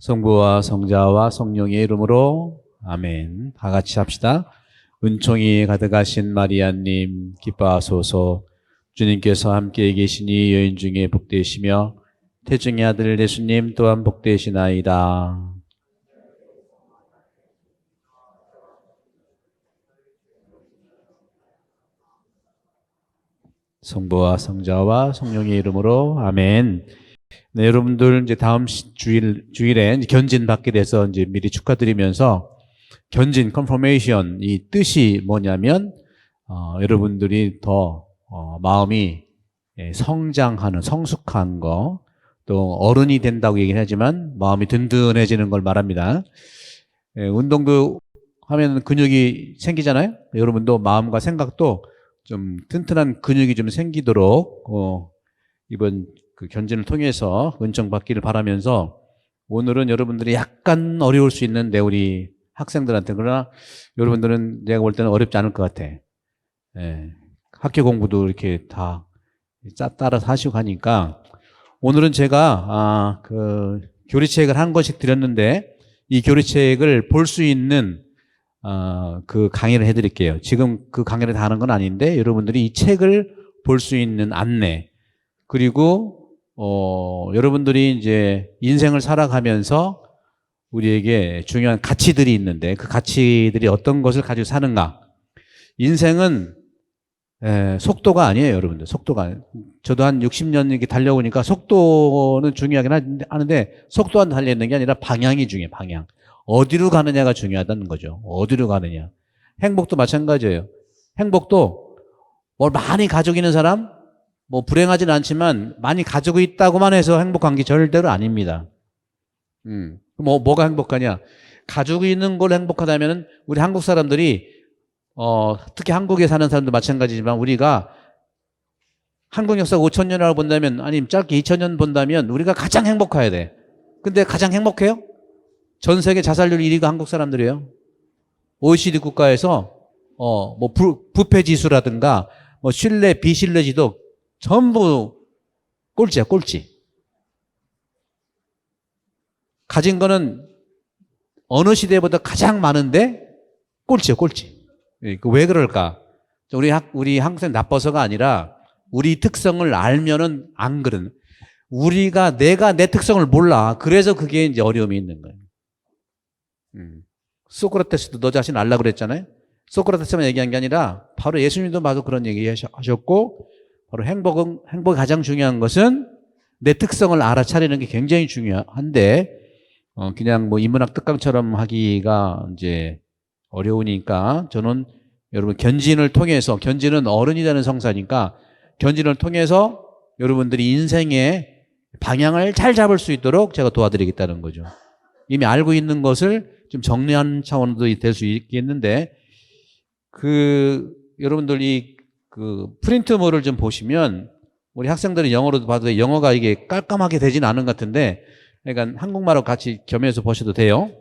성부와 성자와 성령의 이름으로 아멘. 다 같이 합시다. 은총이 가득하신 마리아님 기뻐하소서. 주님께서 함께 계시니 여인 중에 복되시며 태중의 아들 예수님 또한 복되시나이다. 성부와 성자와 성령의 이름으로 아멘. 네, 여러분들 이제 다음 주일에 이제 견진 받게 돼서 이제 미리 축하드리면서 견진 confirmation 이 뜻이 뭐냐면 여러분들이 더 마음이 성장하는 성숙한 거, 또 어른이 된다고 얘기는 하지만 마음이 든든해지는 걸 말합니다. 운동도 하면 근육이 생기잖아요. 여러분도 마음과 생각도 좀 튼튼한 근육이 좀 생기도록 이번 그 견진을 통해서 은총 받기를 바라면서 오늘은 여러분들이 약간 어려울 수 있는데 우리 학생들한테, 그러나 여러분들은 내가 볼 때는 어렵지 않을 것 같아. 학교 공부도 이렇게 다 따라서 하시고 하니까 오늘은 제가 그 교리책을 한 권씩 드렸는데 이 교리책을 볼 수 있는 그 강의를 해드릴게요. 지금 그 강의를 다 하는 건 아닌데 여러분들이 이 책을 볼 수 있는 안내, 그리고 여러분들이 이제 인생을 살아가면서 우리에게 중요한 가치들이 있는데 그 가치들이 어떤 것을 가지고 사는가. 인생은 속도가 아니에요, 여러분들. 속도가. 저도 한 60년 이렇게 달려오니까 속도는 중요하긴 하는데 속도만 달려있는 게 아니라 방향이 중요해요, 방향. 어디로 가느냐가 중요하다는 거죠. 어디로 가느냐. 행복도 마찬가지예요. 행복도 뭘 많이 가지고 있는 사람, 뭐 불행하진 않지만 많이 가지고 있다고만 해서 행복한 게 절대로 아닙니다. 뭐가 행복하냐? 가지고 있는 걸 행복하다면은 우리 한국 사람들이 특히 한국에 사는 사람도 마찬가지지만 우리가 한국 역사가 5,000년이라고 본다면, 아니면 짧게 2,000년 본다면 우리가 가장 행복해야 돼. 근데 가장 행복해요? 전 세계 자살률 1위가 한국 사람들이에요. OECD 국가에서 뭐 부패 지수라든가 뭐 신뢰 비신뢰 지도 전부 꼴찌야, 꼴찌. 가진 거는 어느 시대보다 가장 많은데 꼴찌야, 꼴찌. 왜 그럴까? 우리 한국생 나빠서가 아니라 우리 특성을 알면은 안 그런. 내가 내 특성을 몰라. 그래서 그게 이제 어려움이 있는 거예요. 소크라테스도 너 자신 알라 그랬잖아요. 소크라테스만 얘기한 게 아니라 바로 예수님도 봐도 그런 얘기 하셨고, 바로 행복이 가장 중요한 것은 내 특성을 알아차리는 게 굉장히 중요한데, 그냥 뭐 인문학 특강처럼 하기가 이제 어려우니까 저는 여러분 견진을 통해서, 견진은 어른이 되는 성사니까 견진을 통해서 여러분들이 인생의 방향을 잘 잡을 수 있도록 제가 도와드리겠다는 거죠. 이미 알고 있는 것을 좀 정리하는 차원도 될 수 있겠는데, 여러분들이 프린트물을 좀 보시면 우리 학생들이 영어로도 봐도 영어가 이게 깔끔하게 되진 않은 것 같은데, 그러니까 한국말로 같이 겸해서 보셔도 돼요.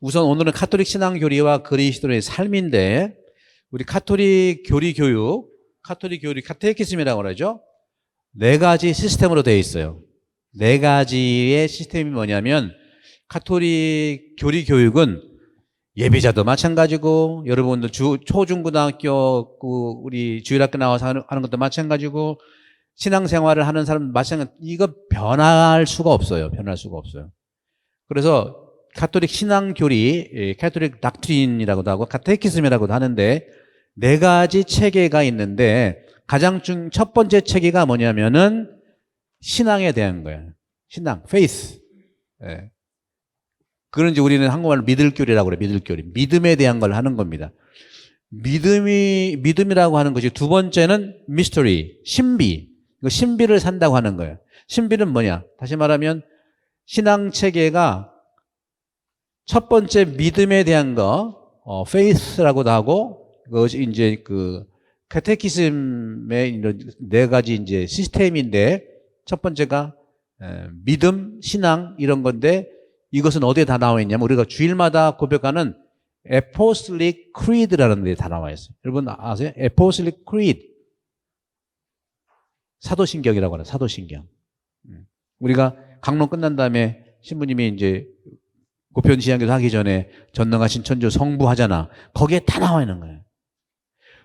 우선 오늘은 카톨릭 신앙교리와 그리스도의 삶인데, 우리 카톨릭 교리 교육, 카테키즘이라고 그러죠. 4가지 시스템으로 되어 있어요. 4가지의 시스템이 뭐냐면, 카톨릭 교리 교육은 예비자도 마찬가지고, 여러분들 초중고등학교 우리 주일학교 나와서 하는 것도 마찬가지고, 신앙생활을 하는 사람도 마찬가지. 이거 변할 수가 없어요. 그래서 카톨릭 신앙교리, 카톨릭 닥트린이라고도 하고 카테키즘이라고도 하는데 4가지 체계가 있는데, 가장 첫 번째 체계가 뭐냐면은 신앙에 대한 거예요. 신앙, faith. 그런 이제 우리는 한국말로 믿을교리라고 그래요. 믿을교리. 믿음에 대한 걸 하는 겁니다. 믿음이라고 하는 것이, 두 번째는 mystery, 신비. 신비를 산다고 하는 거예요. 신비는 뭐냐? 다시 말하면 신앙 체계가 첫 번째 믿음에 대한 거, faith라고도 하고, 그것이 이제 카테키즘의 이런 4가지 이제 시스템인데, 첫 번째가 믿음, 신앙 이런 건데, 이것은 어디에 다 나와 있냐면 우리가 주일마다 고백하는 Apostolic Creed라는 데 다 나와 있어요. 여러분 아세요? Apostolic Creed. 사도신경이라고 하는 사도신경. 우리가 강론 끝난 다음에 신부님이 이제 보편지향기도 하기 전에 전능하신 천주 성부 하잖아. 거기에 다 나와 있는 거예요.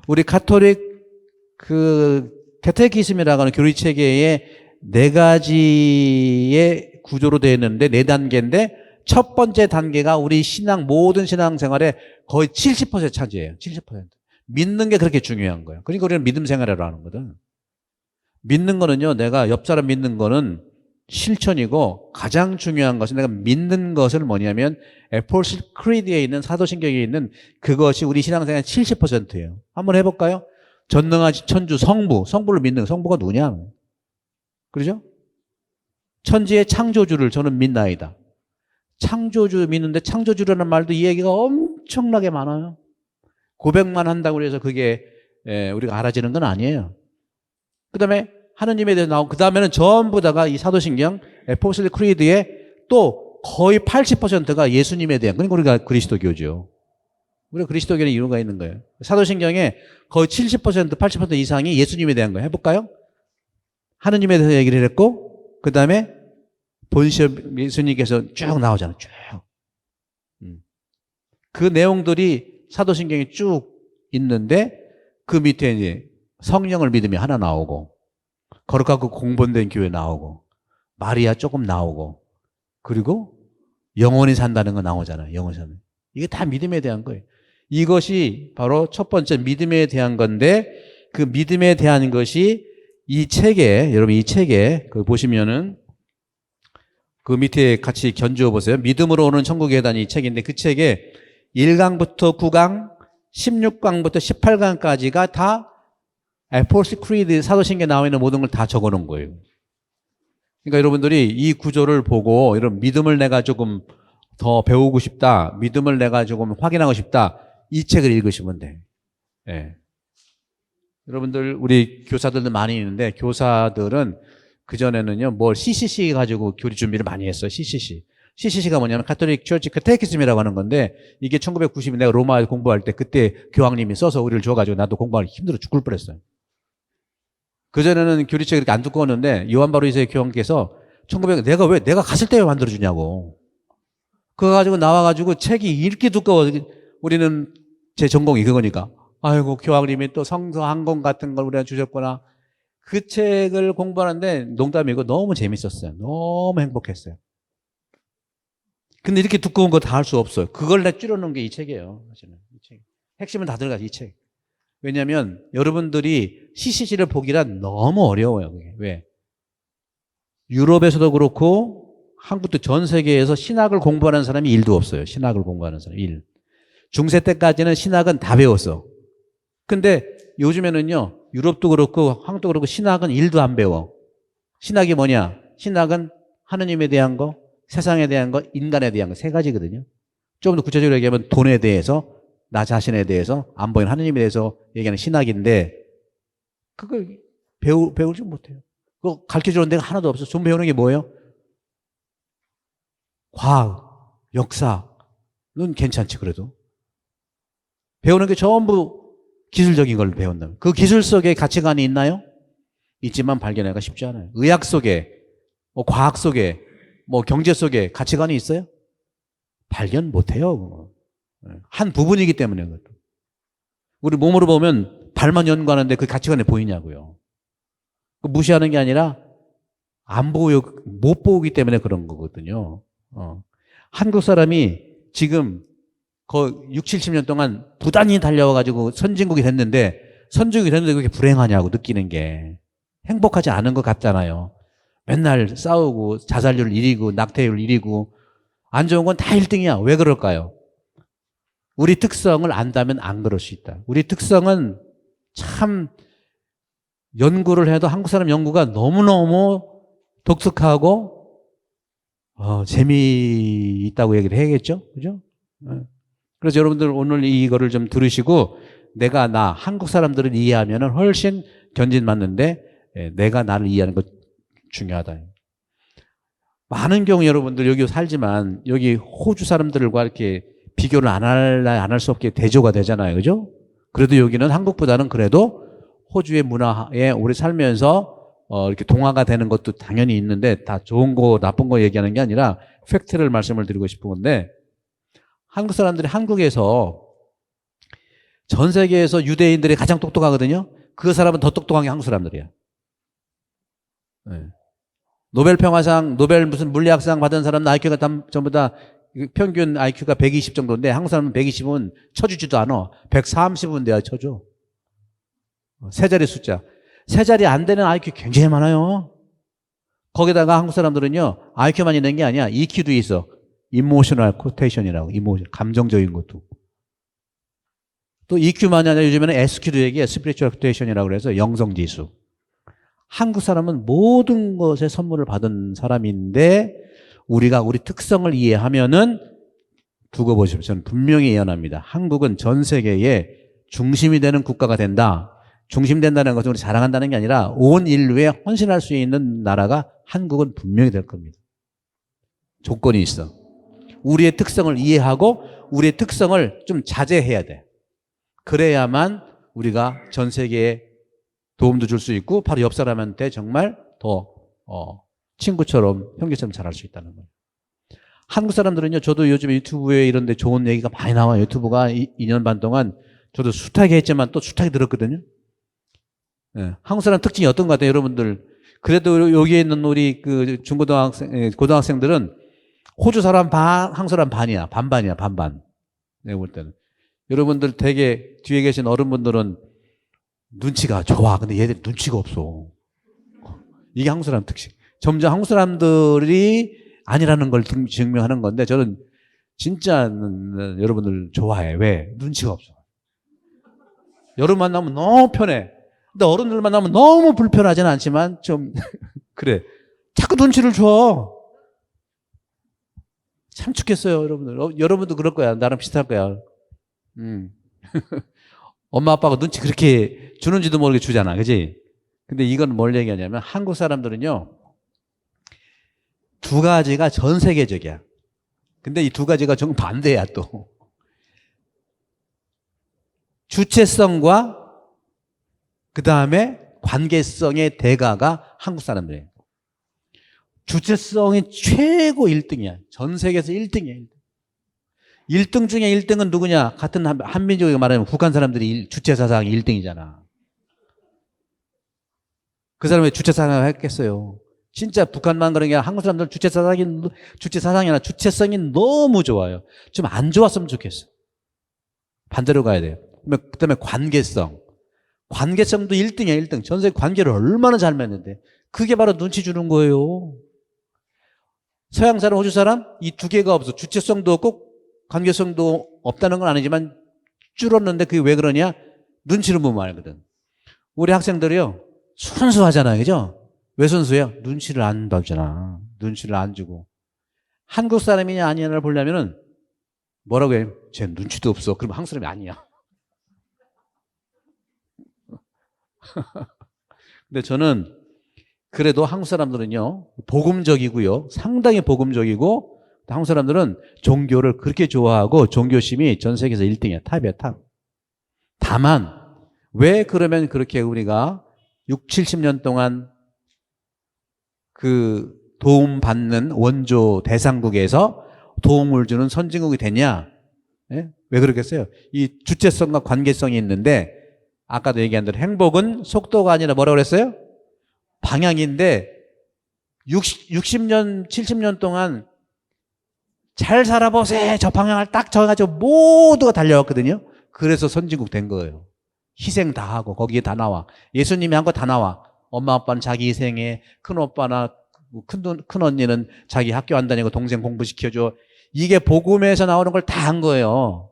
우리 가톨릭 캐테키즘이라고 하는 교리 체계에 네 가지의 구조로 되어 있는데 네 단계인데 첫 번째 단계가 우리 모든 신앙생활에 거의 70% 차지해요. 70%. 믿는 게 그렇게 중요한 거예요. 그러니까 우리는 믿음 생활이라고 하는 거거든. 믿는 거는요, 내가 옆 사람 믿는 거는 실천이고 가장 중요한 것은 내가 믿는 것을 뭐냐면 애폴스 크리드에 있는 사도신경에 있는 그것이 우리 신앙생활의 70%예요. 한번 해볼까요? 전능하신 천주 성부를 믿는 성부가 누구냐? 그러죠? 천지의 창조주를 저는 믿나이다. 창조주 믿는데 창조주라는 말도 이 얘기가 엄청나게 많아요. 고백만 한다고 해서 그게 우리가 알아지는 건 아니에요. 그 다음에 하느님에 대해서 나오고 그 다음에는 전부 다가 이 사도신경 애포슬 크리드에 또 거의 80%가 예수님에 대한, 그러니까 우리가 그리스도교죠. 우리가 그리스도교는 이유가 있는 거예요. 사도신경에 거의 70% 80% 이상이 예수님에 대한 거예요. 해볼까요? 하느님에 대해서 얘기를 했고 그 다음에 본시험 예수님께서 쭉 나오잖아요. 쭉. 그 내용들이 사도신경에 쭉 있는데 그 밑에 이제 성령을 믿으면 하나 나오고 거룩하고 공본된 교회 나오고 마리아 조금 나오고 그리고 영원히 산다는 거 나오잖아요. 영원히 사는. 이게 다 믿음에 대한 거예요. 이것이 바로 첫 번째 믿음에 대한 건데 그 믿음에 대한 것이 이 책에 여러분 이 책에 그 보시면은 그 밑에 같이 견주어 보세요. 믿음으로 오는 천국의 계단 이 책인데 그 책에 1강부터 9강 16강부터 18강까지가 다 애폴스 크리드 사도신경에 나와 있는 모든 걸 다 적어 놓은 거예요. 그러니까 여러분들이 이 구조를 보고 이런 믿음을 내가 조금 더 배우고 싶다. 믿음을 내가 조금 확인하고 싶다. 이 책을 읽으시면 돼. 예. 여러분들 우리 교사들도 많이 있는데 교사들은 그전에는요 뭘 CCC 가지고 교리 준비를 많이 했어요. CCC가 뭐냐면 카톨릭 처치 캐테키즘이라고 하는 건데 이게 1990년 내가 로마에서 공부할 때 그때 교황님이 써서 우리를 줘가지고 나도 공부하기 힘들어 죽을 뻔했어요. 그전에는 교리책이 이렇게 안 두꺼웠는데 요한 바로 2세 교황께서 내가 갔을 때 왜 만들어주냐고. 그거 가지고 나와가지고 책이 이렇게 두꺼워. 우리는 제 전공이 그거니까. 아이고 교황님이 또 성서 한 권 같은 걸 우리한테 주셨구나. 그 책을 공부하는데 농담이고 너무 재밌었어요. 너무 행복했어요. 근데 이렇게 두꺼운 거 다 할 수 없어요. 그걸 줄여놓은 게 이 책이에요. 사실은 이 책. 핵심은 다 들어가지 이 책. 왜냐하면 여러분들이 CCC를 보기란 너무 어려워요. 그게. 왜? 유럽에서도 그렇고 한국도 전 세계에서 신학을 공부하는 사람이 1도 없어요. 신학을 공부하는 사람 1. 중세 때까지는 신학은 다 배웠어. 근데 요즘에는요. 유럽도 그렇고 한국도 그렇고 신학은 1도 안 배워. 신학이 뭐냐? 신학은 하느님에 대한 거, 세상에 대한 거, 인간에 대한 거 세 가지거든요. 좀 더 구체적으로 얘기하면 돈에 대해서, 나 자신에 대해서, 안 보이는 하느님에 대해서 얘기하는 신학인데 그걸 배우지 못해요. 그거 가르쳐주는 데가 하나도 없어. 좀 배우는 게 뭐예요? 과학, 역사는 괜찮지 그래도. 배우는 게 전부 기술적인 걸 배운다면 그 기술 속에 가치관이 있나요? 있지만 발견하기가 쉽지 않아요. 의학 속에, 과학 속에, 경제 속에 가치관이 있어요? 발견 못해요. 한 부분이기 때문에 그것도. 우리 몸으로 보면 발만 연구하는데 그 가치관이 보이냐고요. 무시하는 게 아니라 못 보기 때문에 그런 거거든요. 한국 사람이 지금 거의 6, 70년 동안 부단히 달려와가지고 선진국이 됐는데 그렇게 불행하냐고 느끼는 게 행복하지 않은 것 같잖아요. 맨날 싸우고 자살률 1위고 낙태율 1위고 안 좋은 건 다 1등이야. 왜 그럴까요? 우리 특성을 안다면 안 그럴 수 있다. 우리 특성은 참 연구를 해도 한국 사람 연구가 너무너무 독특하고 재미있다고 얘기를 해야겠죠? 그죠? 그래서 여러분들 오늘 이거를 좀 들으시고 한국 사람들을 이해하면 훨씬 견진맞는데 내가 나를 이해하는 것 중요하다. 많은 경우 여러분들 여기 살지만 여기 호주 사람들과 이렇게 비교를 안 할 수 없게 대조가 되잖아요. 그죠? 그래도 여기는 한국보다는 그래도 호주의 문화에 오래 살면서 이렇게 동화가 되는 것도 당연히 있는데 다 좋은 거 나쁜 거 얘기하는 게 아니라 팩트를 말씀을 드리고 싶은 건데, 한국 사람들이 한국에서 전 세계에서 유대인들이 가장 똑똑하거든요. 그 사람은 더 똑똑한 게 한국 사람들이야. 네. 노벨 평화상, 노벨 무슨 물리학상 받은 사람은 IQ가 전부 다 평균 IQ가 120 정도인데 한국 사람은 120은 쳐주지도 않아. 130은 돼야 쳐줘. 세 자리 숫자. 세 자리 안 되는 IQ 굉장히 많아요. 거기다가 한국 사람들은요, IQ만 있는 게 아니야. EQ도 있어. 이모셔널 코테이션이라고. 이모션, 감정적인 것도. 또 EQ만이 아니라 요즘에는 SQ도 얘기해. 스피리추얼 코테이션이라고 그래서 영성지수. 한국 사람은 모든 것에 선물을 받은 사람인데 우리가 우리 특성을 이해하면은 두고 보십시오. 저는 분명히 예언합니다. 한국은 전 세계의 중심이 되는 국가가 된다. 중심된다는 것은 우리 자랑한다는 게 아니라 온 인류에 헌신할 수 있는 나라가 한국은 분명히 될 겁니다. 조건이 있어. 우리의 특성을 이해하고 우리의 특성을 좀 자제해야 돼. 그래야만 우리가 전 세계에 도움도 줄 수 있고 바로 옆 사람한테 정말 더 친구처럼 형제처럼 잘할 수 있다는 거예요. 한국 사람들은요, 저도 요즘 유튜브에 이런 데 좋은 얘기가 많이 나와요. 유튜브가 2년 반 동안 저도 숱하게 했지만 또 숱하게 들었거든요. 네. 한국 사람 특징이 어떤 것 같아요, 여러분들? 그래도 여기에 있는 우리 그 고등학생들은 호주 사람 반, 한국 사람 반이야. 반반이야, 반반. 내가 볼 때는. 여러분들 되게 뒤에 계신 어른분들은 눈치가 좋아. 근데 얘들 눈치가 없어. 이게 한국 사람 특징. 점점 한국 사람들이 아니라는 걸 증명하는 건데 저는 진짜 여러분들 좋아해. 왜? 눈치가 없어. 여러분 만나면 너무 편해. 근데 어른들 만나면 너무 불편하지는 않지만 좀 그래. 자꾸 눈치를 줘. 참 좋겠어요, 여러분들. 여러분도 그럴 거야. 나랑 비슷할 거야. 엄마 아빠가 눈치 그렇게 주는지도 모르게 주잖아. 그지? 근데 이건 뭘 얘기하냐면 한국 사람들은요. 두 가지가 전 세계적이야. 근데 이 두 가지가 정 반대야 또. 주체성과 그 다음에 관계성의 대가가 한국 사람들이에요. 주체성이 최고 1등이야. 전 세계에서 1등이야. 1등 중에 1등은 누구냐? 같은 한민족이 말하면 북한 사람들이 주체사상이 1등이잖아. 그 사람이 주체사상을 했겠어요. 진짜 북한만 그런 게 아니라 한국 사람들은 주체사상이 아니라 주체성이 너무 좋아요. 좀 안 좋았으면 좋겠어. 반대로 가야 돼요. 그 다음에 관계성. 관계성도 1등이야, 1등. 전 세계 관계를 얼마나 잘 맺는데. 그게 바로 눈치 주는 거예요. 서양 사람, 호주 사람, 이 두 개가 없어. 주체성도 없고, 관계성도 없다는 건 아니지만, 줄었는데 그게 왜 그러냐? 눈치를 보면 알거든. 우리 학생들이요, 순수하잖아요. 그죠? 왜 순수해요? 눈치를 안 봐주잖아. 눈치를 안 주고. 한국 사람이냐 아니냐를 보려면은, 뭐라고 해요? 쟤 눈치도 없어. 그러면 한국 사람이 아니야. 근데 저는 그래도 한국 사람들은요, 복음적이고요. 상당히 복음적이고, 한국 사람들은 종교를 그렇게 좋아하고, 종교심이 전 세계에서 1등이야. 탑이야, 탑. 다만, 왜 그러면 그렇게 우리가 6, 70년 동안 그 도움받는 원조 대상국에서 도움을 주는 선진국이 되냐? 예? 왜 그러겠어요? 이 주체성과 관계성이 있는데, 아까도 얘기한 대로 행복은 속도가 아니라 뭐라고 그랬어요? 방향인데 60년, 70년 동안 잘 살아보세 저 방향을 딱 정해가지고 모두가 달려왔거든요. 그래서 선진국 된 거예요. 희생 다 하고 거기에 다 나와. 예수님이 한 거 다 나와. 엄마 아빠는 자기 희생해. 큰 오빠나 큰 언니는 자기 학교 안 다니고 동생 공부시켜줘. 이게 복음에서 나오는 걸 다 한 거예요.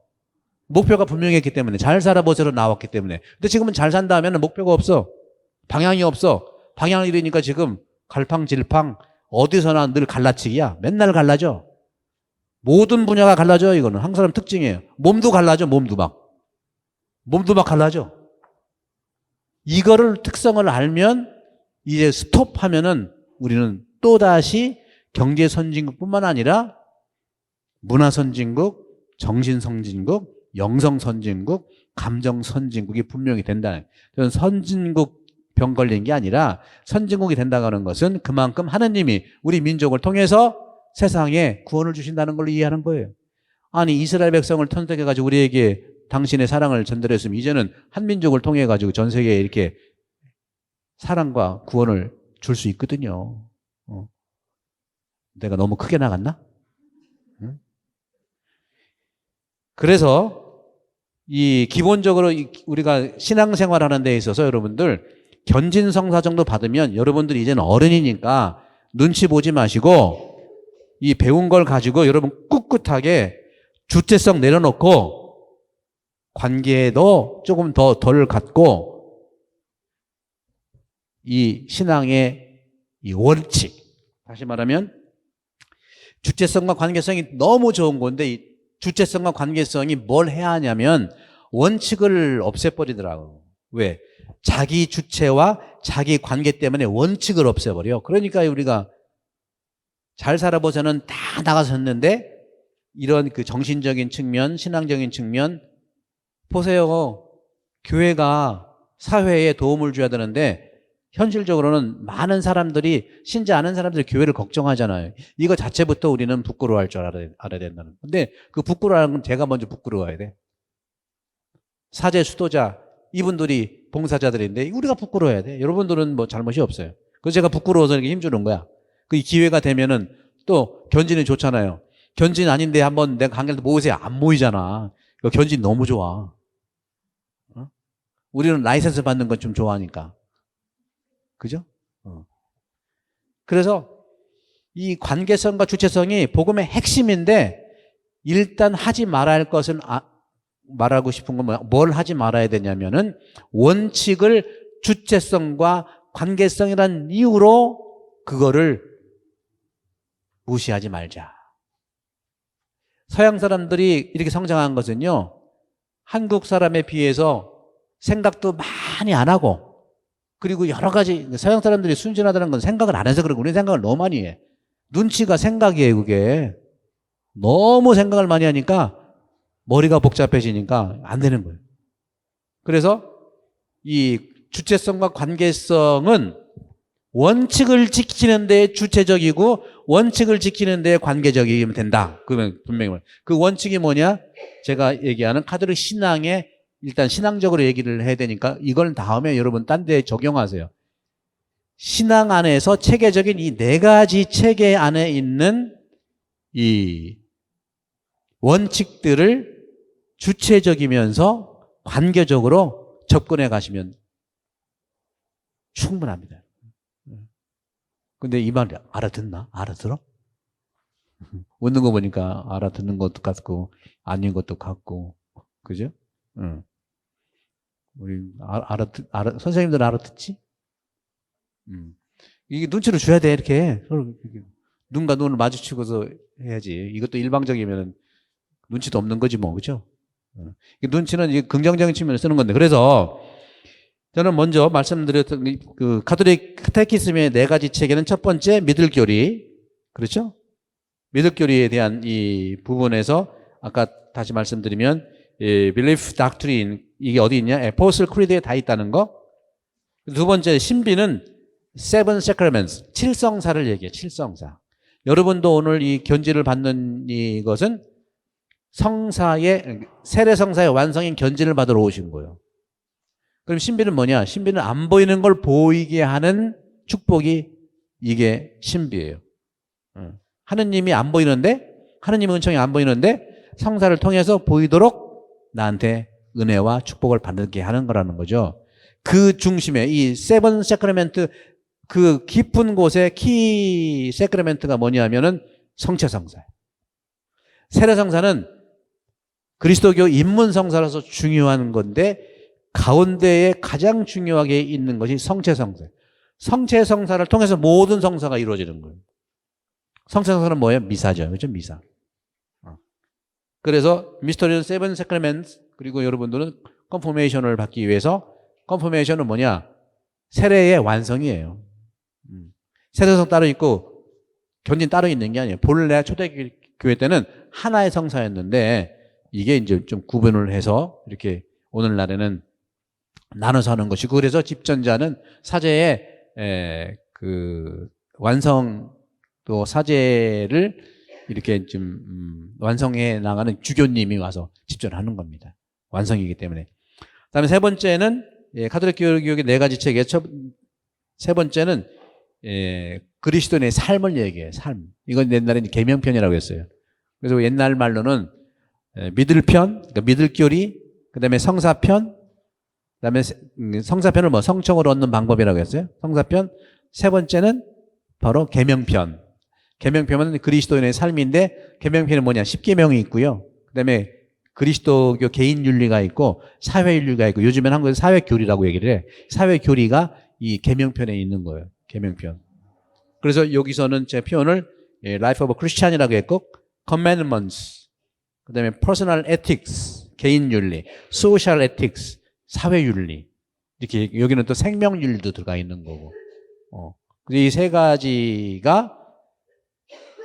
목표가 분명했기 때문에. 잘 살아보세로 나왔기 때문에. 근데 지금은 잘 산다 하면 목표가 없어. 방향이 없어. 방향을 잃으니까 지금 갈팡질팡 어디서나 늘 갈라치기야. 맨날 갈라져. 모든 분야가 갈라져. 이거는 한국 사람 특징이에요. 몸도 갈라져. 몸도 막 갈라져. 이거를 특성을 알면 이제 스톱하면은 우리는 또다시 경제 선진국뿐만 아니라 문화 선진국, 정신 선진국, 영성 선진국, 감정 선진국이 분명히 된다는. 저는 선진국 병 걸린 게 아니라 선진국이 된다고 하는 것은 그만큼 하느님이 우리 민족을 통해서 세상에 구원을 주신다는 걸로 이해하는 거예요. 아니 이스라엘 백성을 선택해가지고 우리에게 당신의 사랑을 전달했으면 이제는 한민족을 통해가지고 전 세계에 이렇게 사랑과 구원을 줄 수 있거든요. 내가 너무 크게 나갔나? 응? 그래서 이 기본적으로 우리가 신앙생활 하는 데 있어서 여러분들 견진성사 정도 받으면 여러분들이 이제는 어른이니까 눈치 보지 마시고 이 배운 걸 가지고 여러분 꿋꿋하게 주체성 내려놓고 관계도 조금 더 덜 갖고 이 신앙의 이 원칙, 다시 말하면 주체성과 관계성이 너무 좋은 건데 이 주체성과 관계성이 뭘 해야 하냐면 원칙을 없애버리더라고요. 왜? 자기 주체와 자기 관계 때문에 원칙을 없애버려. 그러니까 우리가 잘 살아보자는 다 나가섰는데 이런 그 정신적인 측면, 신앙적인 측면 보세요. 교회가 사회에 도움을 줘야 되는데 현실적으로는 많은 사람들이 신지 않은 사람들이 교회를 걱정하잖아요. 이거 자체부터 우리는 부끄러워할 줄 알아야 된다는. 근데 그 부끄러워하는 건 제가 먼저 부끄러워야 돼. 사제 수도자 이분들이 봉사자들인데 우리가 부끄러워야 돼. 여러분들은 뭐 잘못이 없어요. 그래서 제가 부끄러워서 이렇게 힘주는 거야. 그 기회가 되면은 또 견진이 좋잖아요. 견진 아닌데 한번 내가 강의를 모으세요. 안 모이잖아. 견진 너무 좋아. 우리는 라이센스 받는 건 좀 좋아하니까. 그죠? 그래서 이 관계성과 주체성이 복음의 핵심인데 일단 하지 말아야 할 것은 말하고 싶은 건 뭘 하지 말아야 되냐면은 원칙을 주체성과 관계성이라는 이유로 그거를 무시하지 말자. 서양 사람들이 이렇게 성장한 것은요, 한국 사람에 비해서 생각도 많이 안 하고 그리고 여러 가지 서양 사람들이 순진하다는 건 생각을 안 해서 그러고 우리 생각을 너무 많이 해. 눈치가 생각이에요. 그게 너무 생각을 많이 하니까 머리가 복잡해지니까 안 되는 거예요. 그래서 이 주체성과 관계성은 원칙을 지키는 데 주체적이고 원칙을 지키는 데 관계적이면 된다. 그러면 분명히 그 원칙이 뭐냐? 제가 얘기하는 카톨릭 신앙의 일단 신앙적으로 얘기를 해야 되니까 이걸 다음에 여러분 딴 데 적용하세요. 신앙 안에서 체계적인 이 네 가지 체계 안에 있는 이 원칙들을 주체적이면서 관계적으로 접근해 가시면 충분합니다. 근데 이 말 알아듣나? 알아들어? 웃는 거 보니까 알아듣는 것도 같고 아닌 것도 같고 그죠? 응. 우리 선생님들 알아듣지? 이게 눈치를 줘야 돼. 이렇게 눈과 눈을 마주치고서 해야지. 이것도 일방적이면 눈치도 없는 거지 뭐, 그죠? 눈치는 이제 긍정적인 측면을 쓰는 건데. 그래서 저는 먼저 말씀드렸던 그 가톨릭 카테키즘의 네 가지 체계는 첫 번째 미들교리, 그렇죠? 미들교리에 대한 이 부분에서 아까 다시 말씀드리면 belief doctrine 이게 어디 있냐? Apostle Creed에 다 있다는 거. 두 번째 신비는 Seven Sacraments, 칠성사를 얘기해요. 칠성사. 여러분도 오늘 이 견지를 받는 이것은 세례성사의 완성인 견지를 받으러 오신 거예요. 그럼 신비는 뭐냐? 신비는 안 보이는 걸 보이게 하는 축복이 이게 신비예요. 하느님이 안 보이는데, 하느님의 은총이 안 보이는데 성사를 통해서 보이도록 나한테 은혜와 축복을 받게 하는 거라는 거죠. 그 중심에 이 세븐 세크레멘트 그 깊은 곳에 키 세크레멘트가 뭐냐면은 성체성사예요. 세례성사는 그리스도교 입문성사라서 중요한 건데 가운데에 가장 중요하게 있는 것이 성체성사예요. 성체성사를 통해서 모든 성사가 이루어지는 거예요. 성체성사는 뭐예요? 미사죠. 그렇죠? 미사. 그래서 미스터리는 세븐 세크레멘트 그리고 여러분들은 컨포메이션을 받기 위해서 컨포메이션은 뭐냐? 세례의 완성이에요. 세례성 따로 있고 견진 따로 있는 게 아니에요. 본래 초대교회 때는 하나의 성사였는데 이게 이제 좀 구분을 해서 이렇게 오늘날에는 나눠서 하는 것이고 그래서 집전자는 사제의 그 완성 또 사제를 이렇게 좀 완성해 나가는 주교님이 와서 집전하는 겁니다. 완성이기 때문에. 그다음에 세 번째는 가톨릭 교육의 네 가지 체계. 세 번째는 그리스도인의 삶을 얘기해요. 삶. 이건 옛날에 계명편이라고 했어요. 그래서 옛날 말로는 믿을편, 그러니까 믿을교리, 그다음에 성사편, 그다음에 성사편을 뭐 성청으로 얻는 방법이라고 했어요. 성사편. 세 번째는 바로 계명편. 계명편은 그리스도인의 삶인데 계명편은 뭐냐? 10계명이 있고요. 그다음에 그리스도교 개인 윤리가 있고 사회 윤리가 있고 요즘엔 한국에서 사회 교리라고 얘기를 해. 사회 교리가 이 계명편에 있는 거예요. 계명편. 그래서 여기서는 제 표현을 Life of a Christian이라고 했고 Commandments, 그다음에 Personal Ethics, 개인 윤리, Social Ethics, 사회 윤리. 이렇게 여기는 또 생명 윤리도 들어가 있는 거고. 이 세 가지가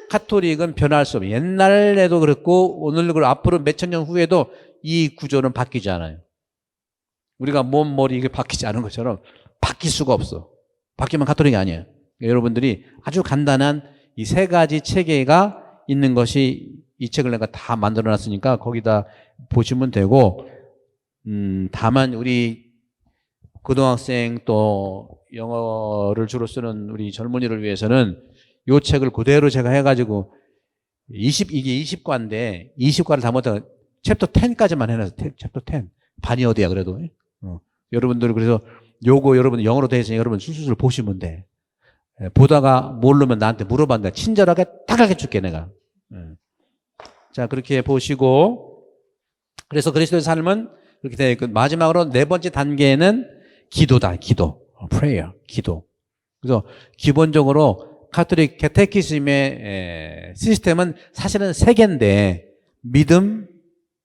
카톨릭은 변할 수 없어요. 옛날에도 그렇고 오늘도 그렇고 앞으로 몇천 년 후에도 이 구조는 바뀌지 않아요. 우리가 몸, 머리 이게 바뀌지 않은 것처럼 바뀔 수가 없어. 바뀌면 카톨릭이 아니에요. 그러니까 여러분들이 아주 간단한 이 세 가지 체계가 있는 것이 이 책을 내가 다 만들어 놨으니까 거기다 보시면 되고, 다만 우리 고등학생 또 영어를 주로 쓰는 우리 젊은이를 위해서는 이 책을 그대로 제가 해가지고 이게 20과인데 20과를 다 못하고 챕터 10까지만 해놨어. 챕터 10. 반이 어디야 그래도. 여러분들 그래서 요거 여러분 영어로 돼 있으니 여러분 술술 보시면 돼. 보다가 모르면 나한테 물어봤는데 친절하게 딱 해줄게 내가. 자, 그렇게 보시고, 그래서 그리스도의 삶은 그렇게 되어 있고, 마지막으로 네 번째 단계는 기도다. 기도. prayer. 기도. 그래서 기본적으로 카톨릭 캐테키즘의 시스템은 사실은 세 개인데 믿음,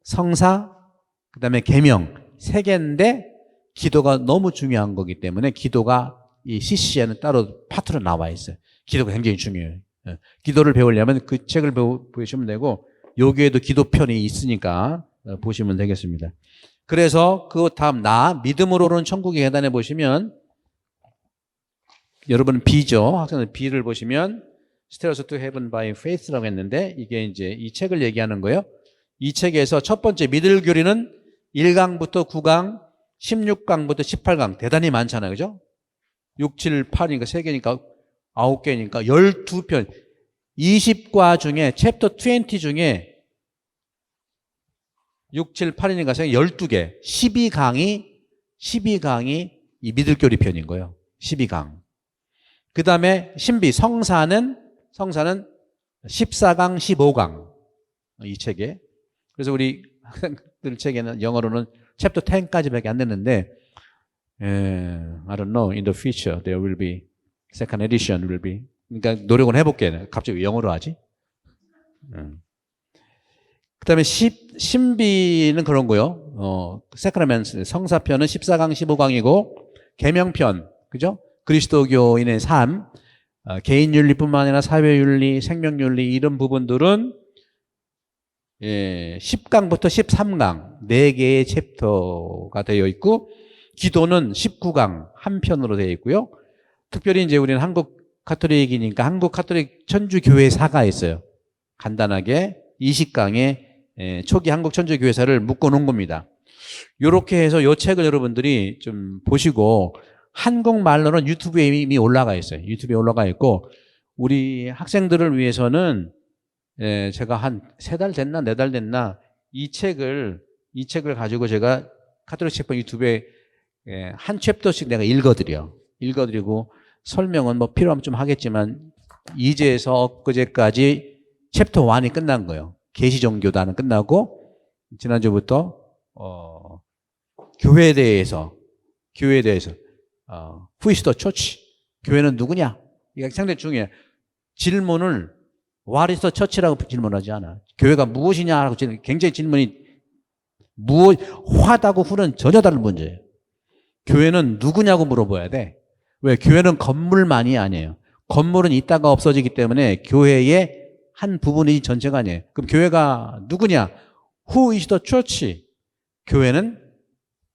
성사, 그다음에 계명 세 개인데 기도가 너무 중요한 거기 때문에 기도가 이 CC에는 따로 파트로 나와 있어요. 기도가 굉장히 중요해요. 기도를 배우려면 그 책을 보시면 되고 여기에도 기도편이 있으니까 보시면 되겠습니다. 그래서 그 다음 믿음으로 오르는 천국의 계단에 보시면 여러분은 B죠. 학생들 B를 보시면 Stairs to Heaven by Faith라고 했는데 이게 이제 이 책을 얘기하는 거예요. 이 책에서 첫 번째 믿을 교리는 1강부터 9강, 16강부터 18강 대단히 많잖아요. 그죠? 6, 7, 8이니까 3개니까 9개니까 12편 20과 중에 챕터 20 중에 6, 7, 8이니까 12개 12강이 이 믿을교리 편인 거예요. 12강. 그 다음에 신비 성사는 14강 15강 이 책에. 그래서 우리 학생들 책에는 영어로는 챕터 10까지밖에 안 됐는데 I don't know. In the future there will be second edition will be. 그러니까 노력은 해볼게. 갑자기 왜 영어로 하지? 그다음에 신비는 그런 거요. 세크라멘트 성사편은 14강 15강이고 계명편 그죠? 그리스도교인의 삶, 개인 윤리뿐만 아니라 사회 윤리, 생명 윤리 이런 부분들은 10강부터 13강 4개의 챕터가 되어 있고 기도는 19강 한 편으로 되어 있고요. 특별히 이제 우리는 한국 카톨릭이니까 한국 카톨릭 천주교회사가 있어요. 간단하게 20강에 초기 한국 천주교회사를 묶어 놓은 겁니다. 이렇게 해서 이 책을 여러분들이 좀 보시고 한국말로는 유튜브에 이미 올라가 있어요. 유튜브에 올라가 있고 우리 학생들을 위해서는 제가 한 3달 됐나 4달 됐나 이 책을 가지고 제가 카톨릭 책방 유튜브에 한 챕터씩 내가 읽어드리고 설명은 뭐 필요하면 좀 하겠지만 이제에서 엊그제까지 챕터 1이 끝난 거예요. 계시종교단은 끝나고 지난주부터 교회에 대해서 Who is the church? 교회는 누구냐? 이게 상당히 중요해요. 질문을 What is the church라고 질문하지 않아. 교회가 무엇이냐라고 굉장히 질문이 화다고 후는 전혀 다른 문제예요. 교회는 누구냐고 물어봐야 돼. 왜? 교회는 건물만이 아니에요. 건물은 있다가 없어지기 때문에 교회의 한 부분이 전체가 아니에요. 그럼 교회가 누구냐? Who is the church? 교회는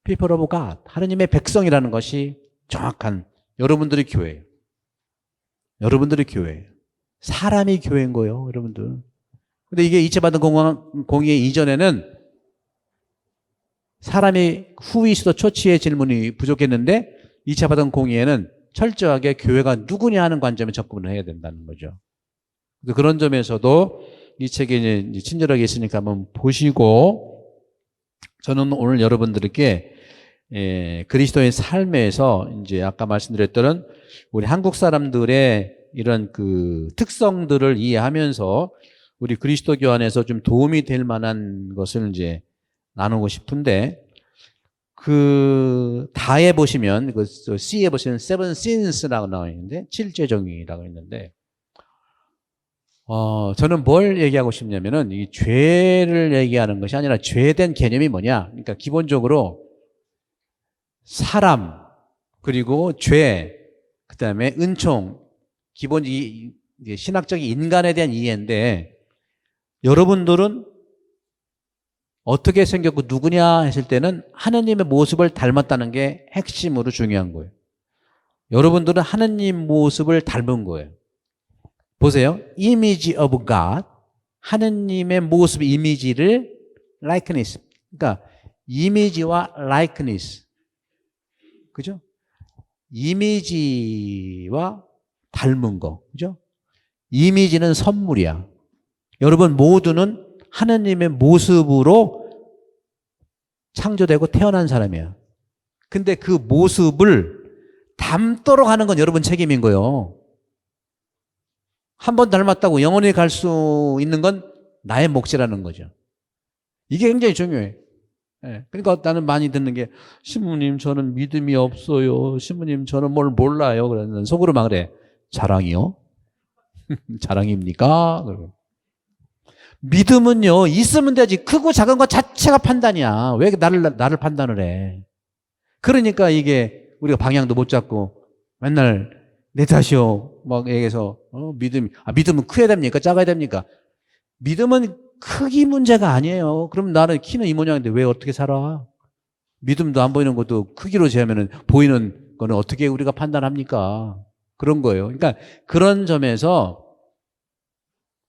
people of God, 하느님의 백성이라는 것이 정확한 여러분들이 교회예요. 사람이 교회인 거예요, 여러분들. 근데 이게 이체받은 공의 이전에는 사람이 후이스도 초치의 질문이 부족했는데 2차 받은 공의에는 철저하게 교회가 누구냐 하는 관점에 접근을 해야 된다는 거죠. 그런 점에서도 이 책이 이제 친절하게 있으니까 한번 보시고, 저는 오늘 여러분들께 그리스도의 삶에서 이제 아까 말씀드렸던 우리 한국 사람들의 이런 그 특성들을 이해하면서 우리 그리스도교 안에서 좀 도움이 될 만한 것을 이제 나누고 싶은데, 그 다에 보시면 그 C에 보시면 seven sins라고 나와 있는데 7죄 정의라고 있는데, 저는 뭘 얘기하고 싶냐면은 이 죄를 얘기하는 것이 아니라 죄된 개념이 뭐냐? 그러니까 기본적으로 사람, 그리고 죄, 그다음에 은총, 기본 신학적인 인간에 대한 이해인데, 여러분들은 어떻게 생겼고 누구냐 했을 때는 하느님의 모습을 닮았다는 게 핵심으로 중요한 거예요. 여러분들은 하느님 모습을 닮은 거예요. 보세요. Image of God. 하느님의 모습, 이미지를 likeness. 그러니까 이미지와 likeness. 그죠? 이미지와 닮은 거. 그죠? 이미지는 선물이야. 여러분 모두는 하느님의 모습으로 창조되고 태어난 사람이야. 근데 그 모습을 닮도록 하는 건 여러분 책임인 거예요. 한 번 닮았다고 영원히 갈 수 있는 건 나의 몫이라는 거죠. 이게 굉장히 중요해. 그러니까 나는 많이 듣는 게, 신부님 저는 믿음이 없어요. 신부님 저는 뭘 몰라요. 그러면 속으로 막 그래. 자랑이요? 자랑입니까? 믿음은요, 있으면 되지. 크고 작은 것 자체가 판단이야. 왜 나를 판단을 해? 그러니까 이게 우리가 방향도 못 잡고 맨날 내 탓이요 막 얘기해서 믿음은 커야 됩니까? 작아야 됩니까? 믿음은 크기 문제가 아니에요. 그럼 나는 키는 이 모양인데 왜 어떻게 살아? 믿음도 안 보이는 것도 크기로 재면은 보이는 거는 어떻게 우리가 판단합니까? 그런 거예요. 그러니까 그런 점에서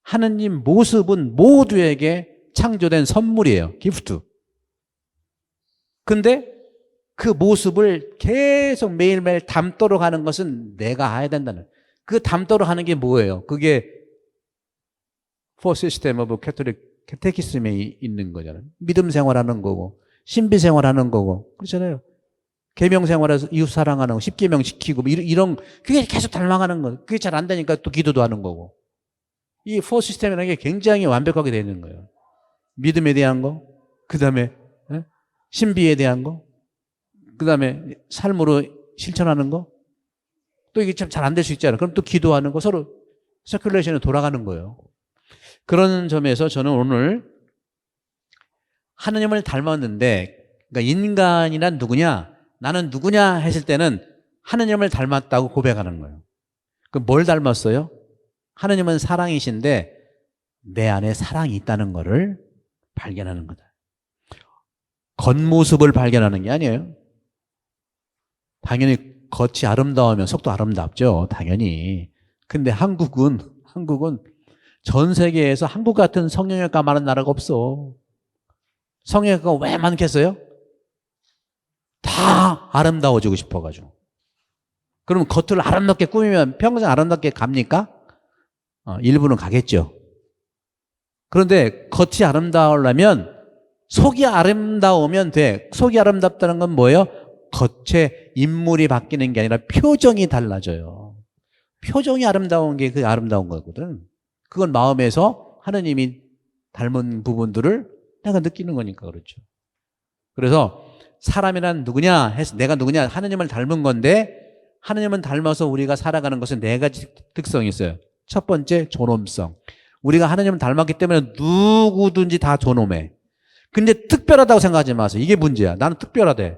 하느님 모습은 모두에게 창조된 선물이에요. 기프트. 근데 그 모습을 계속 매일매일 닮도록 하는 것은 내가 해야 된다는. 그 닮도록 하는 게 뭐예요? 그게 Four System of Catholic Catechism에 있는 거잖아요. 믿음 생활하는 거고, 신비 생활하는 거고, 그렇잖아요. 계명 생활에서 이웃 사랑하는 거, 10계명 지키고, 이런, 그게 계속 닮아가는 거. 그게 잘 안 되니까 또 기도도 하는 거고. 이 Four System이라는 게 굉장히 완벽하게 되어 있는 거예요. 믿음에 대한 거, 그 다음에 신비에 대한 거, 그 다음에 삶으로 실천하는 거, 또 이게 참 잘 안 될 수 있잖아요. 그럼 또 기도하는 거, 서로 서큘레이션에 돌아가는 거예요. 그런 점에서 저는 오늘 하느님을 닮았는데, 그러니까 인간이란 누구냐, 나는 누구냐 했을 때는 하느님을 닮았다고 고백하는 거예요. 그럼 뭘 닮았어요? 하느님은 사랑이신데 내 안에 사랑이 있다는 것을 발견하는 거다. 겉모습을 발견하는 게 아니에요. 당연히 겉이 아름다우면 속도 아름답죠. 당연히. 근데 한국은 전 세계에서 한국 같은 성형외과 많은 나라가 없어. 성형외과가 왜 많겠어요? 다 아름다워지고 싶어가지고. 그럼 겉을 아름답게 꾸미면 평생 아름답게 갑니까? 일부는 가겠죠. 그런데 겉이 아름다우려면 속이 아름다우면 돼. 속이 아름답다는 건 뭐예요? 겉에 인물이 바뀌는 게 아니라 표정이 달라져요. 표정이 아름다운 게 그 아름다운 거거든. 그건 마음에서 하느님이 닮은 부분들을 내가 느끼는 거니까 그렇죠. 그래서 사람이란 누구냐 해서 내가 누구냐, 하느님을 닮은 건데, 하느님은 닮아서 우리가 살아가는 것은 네 가지 특성이 있어요. 첫 번째, 존엄성. 우리가 하느님을 닮았기 때문에 누구든지 다 존엄해. 근데 특별하다고 생각하지 마세요. 이게 문제야. 나는 특별하대.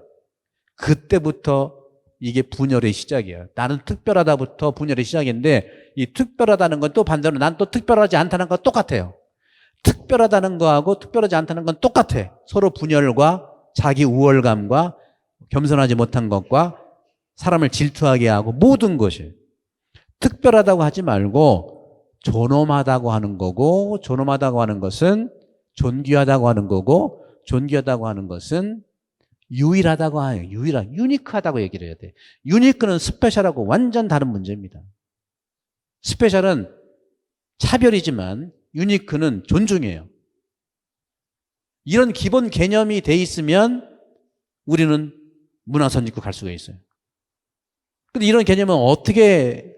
그때부터 이게 분열의 시작이에요. 나는 특별하다부터 분열의 시작인데, 이 특별하다는 건 또 반대로 난 또 특별하지 않다는 건 똑같아요. 특별하다는 거하고 특별하지 않다는 건 똑같아. 서로 분열과 자기 우월감과 겸손하지 못한 것과 사람을 질투하게 하고 모든 것이. 특별하다고 하지 말고 존엄하다고 하는 거고, 존엄하다고 하는 것은 존귀하다고 하는 거고, 존귀하다고 하는 것은 유일하다고 해요. 유니크하다고 얘기를 해야 돼. 유니크는 스페셜하고 완전 다른 문제입니다. 스페셜은 차별이지만 유니크는 존중이에요. 이런 기본 개념이 돼 있으면 우리는 문화선진국 갈 수가 있어요. 근데 이런 개념은 어떻게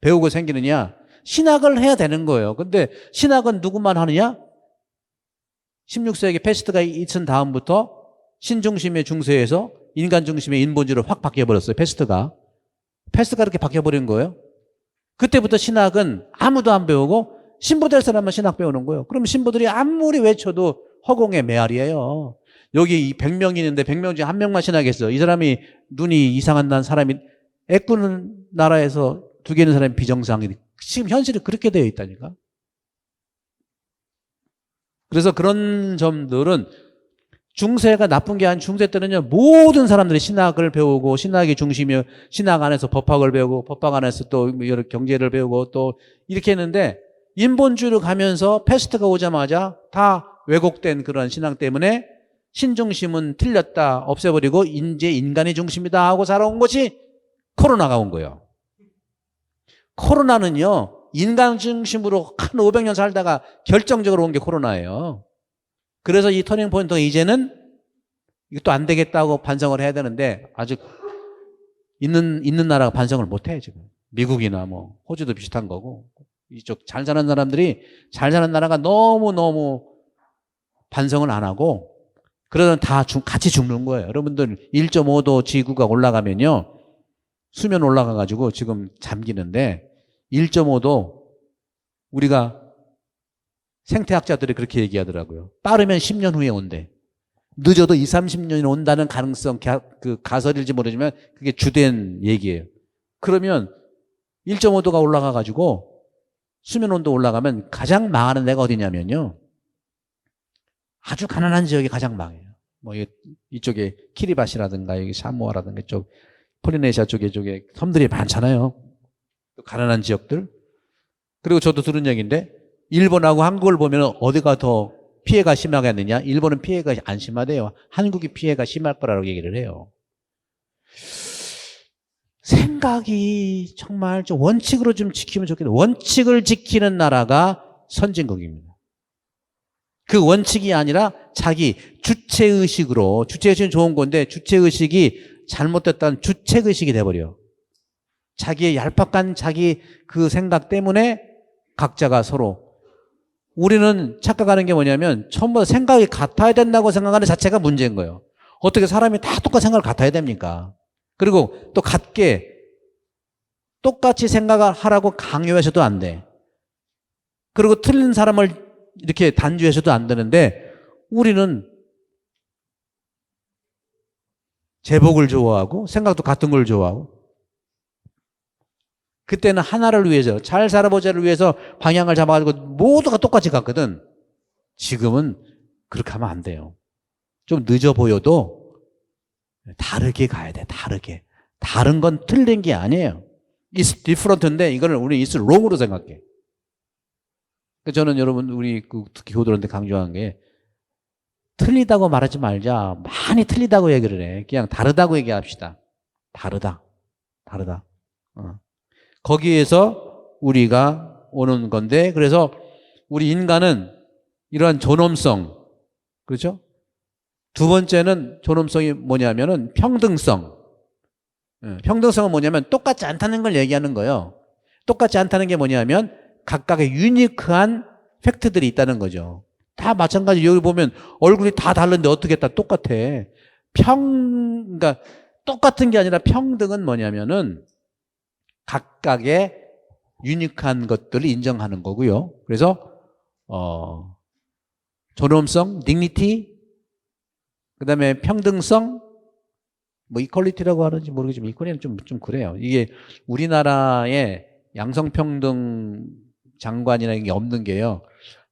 배우고 생기느냐? 신학을 해야 되는 거예요. 근데 신학은 누구만 하느냐? 16세기 패스트가 있은 다음부터 신중심의 중세에서 인간 중심의 인본주의로 확 바뀌어버렸어요. 패스트가 이렇게 바뀌어버린 거예요. 그때부터 신학은 아무도 안 배우고 신부될 사람만 신학 배우는 거예요. 그럼 신부들이 아무리 외쳐도 허공의 메아리예요. 여기 100명이 있는데 100명 중에 한 명만 신학했어. 이 사람이 눈이 이상한 사람이 애꾸는 나라에서 두 개 있는 사람이 비정상이 지금 현실이 그렇게 되어 있다니까. 그래서 그런 점들은 중세가 나쁜 게 아닌 중세 때는요 모든 사람들이 신학을 배우고 신학이 중심이요 신학 안에서 법학을 배우고 법학 안에서 또 여러 경제를 배우고 또 이렇게 했는데 인본주의로 가면서 패스트가 오자마자 다 왜곡된 그런 신앙 때문에 신중심은 틀렸다 없애버리고 이제 인간이 중심이다 하고 살아온 것이 코로나가 온 거예요. 코로나는요 인간 중심으로 한 500년 살다가 결정적으로 온 게 코로나예요. 그래서 이 터닝 포인트가 이제는 이것도 안 되겠다고 반성을 해야 되는데 아직 있는 나라가 반성을 못 해 지금. 미국이나 뭐 호주도 비슷한 거고 이쪽 잘 사는 사람들이 잘 사는 나라가 너무 반성을 안 하고 그러면 다 같이 죽는 거예요. 여러분들 1.5도 지구가 올라가면요 수면 올라가가지고 지금 잠기는데 1.5도 우리가 생태학자들이 그렇게 얘기하더라고요. 빠르면 10년 후에 온대. 늦어도 20, 30년이 온다는 가능성 가설일지 모르지만 그게 주된 얘기예요. 그러면 1.5도가 올라가가지고 수면 온도 올라가면 가장 망하는 데가 어디냐면요. 아주 가난한 지역이 가장 망해요. 뭐 이쪽에 키리바시라든가 여기 사모아라든가 이쪽 폴리네시아 쪽에 섬들이 많잖아요. 가난한 지역들. 그리고 저도 들은 얘기인데 일본하고 한국을 보면 어디가 더 피해가 심하겠느냐? 일본은 피해가 안 심하대요. 한국이 피해가 심할 거라고 얘기를 해요. 생각이 정말 좀 원칙으로 좀 지키면 좋겠네요. 원칙을 지키는 나라가 선진국입니다. 그 원칙이 아니라 자기 주체의식으로, 주체의식은 좋은 건데 주체의식이 잘못됐다는 주체의식이 돼버려요. 자기의 얄팍한 자기 그 생각 때문에 각자가 서로 우리는 착각하는 게 뭐냐면 처음부터 생각이 같아야 된다고 생각하는 자체가 문제인 거예요. 어떻게 사람이 다 똑같이 생각을 같아야 됩니까? 그리고 또 같게 똑같이 생각을 하라고 강요해서도 안 돼. 그리고 틀린 사람을 이렇게 단죄해서도 안 되는데 우리는 제복을 좋아하고 생각도 같은 걸 좋아하고 그때는 하나를 위해서 잘 살아보자를 위해서 방향을 잡아가지고 모두가 똑같이 갔거든. 지금은 그렇게 하면 안 돼요. 좀 늦어 보여도 다르게 가야 돼. 다른 건 틀린 게 아니에요. It's different인데 이거를 우리 It's wrong으로 생각해. 저는 여러분 우리 특히 교도들한테 강조한 게 틀리다고 말하지 말자. 많이 틀리다고 얘기를 해. 그냥 다르다고 얘기합시다. 다르다. 거기에서 우리가 오는 건데 그래서 우리 인간은 이러한 존엄성 그렇죠? 두 번째는 존엄성이 뭐냐면은 평등성. 평등성은 뭐냐면 똑같지 않다는 걸 얘기하는 거예요. 똑같지 않다는 게 뭐냐면 각각의 유니크한 팩트들이 있다는 거죠. 다 마찬가지. 여기 보면 얼굴이 다 다른데 어떻게 다 똑같아. 그러니까 똑같은 게 아니라 평등은 뭐냐면은 각각의 유니크한 것들을 인정하는 거고요. 그래서 존엄성, dignity, 그다음에 평등성, 뭐 이퀄리티라고 하는지 모르겠지만 이퀄리티는 좀 그래요. 이게 우리나라에 양성평등 장관이라는 게 없는 게요.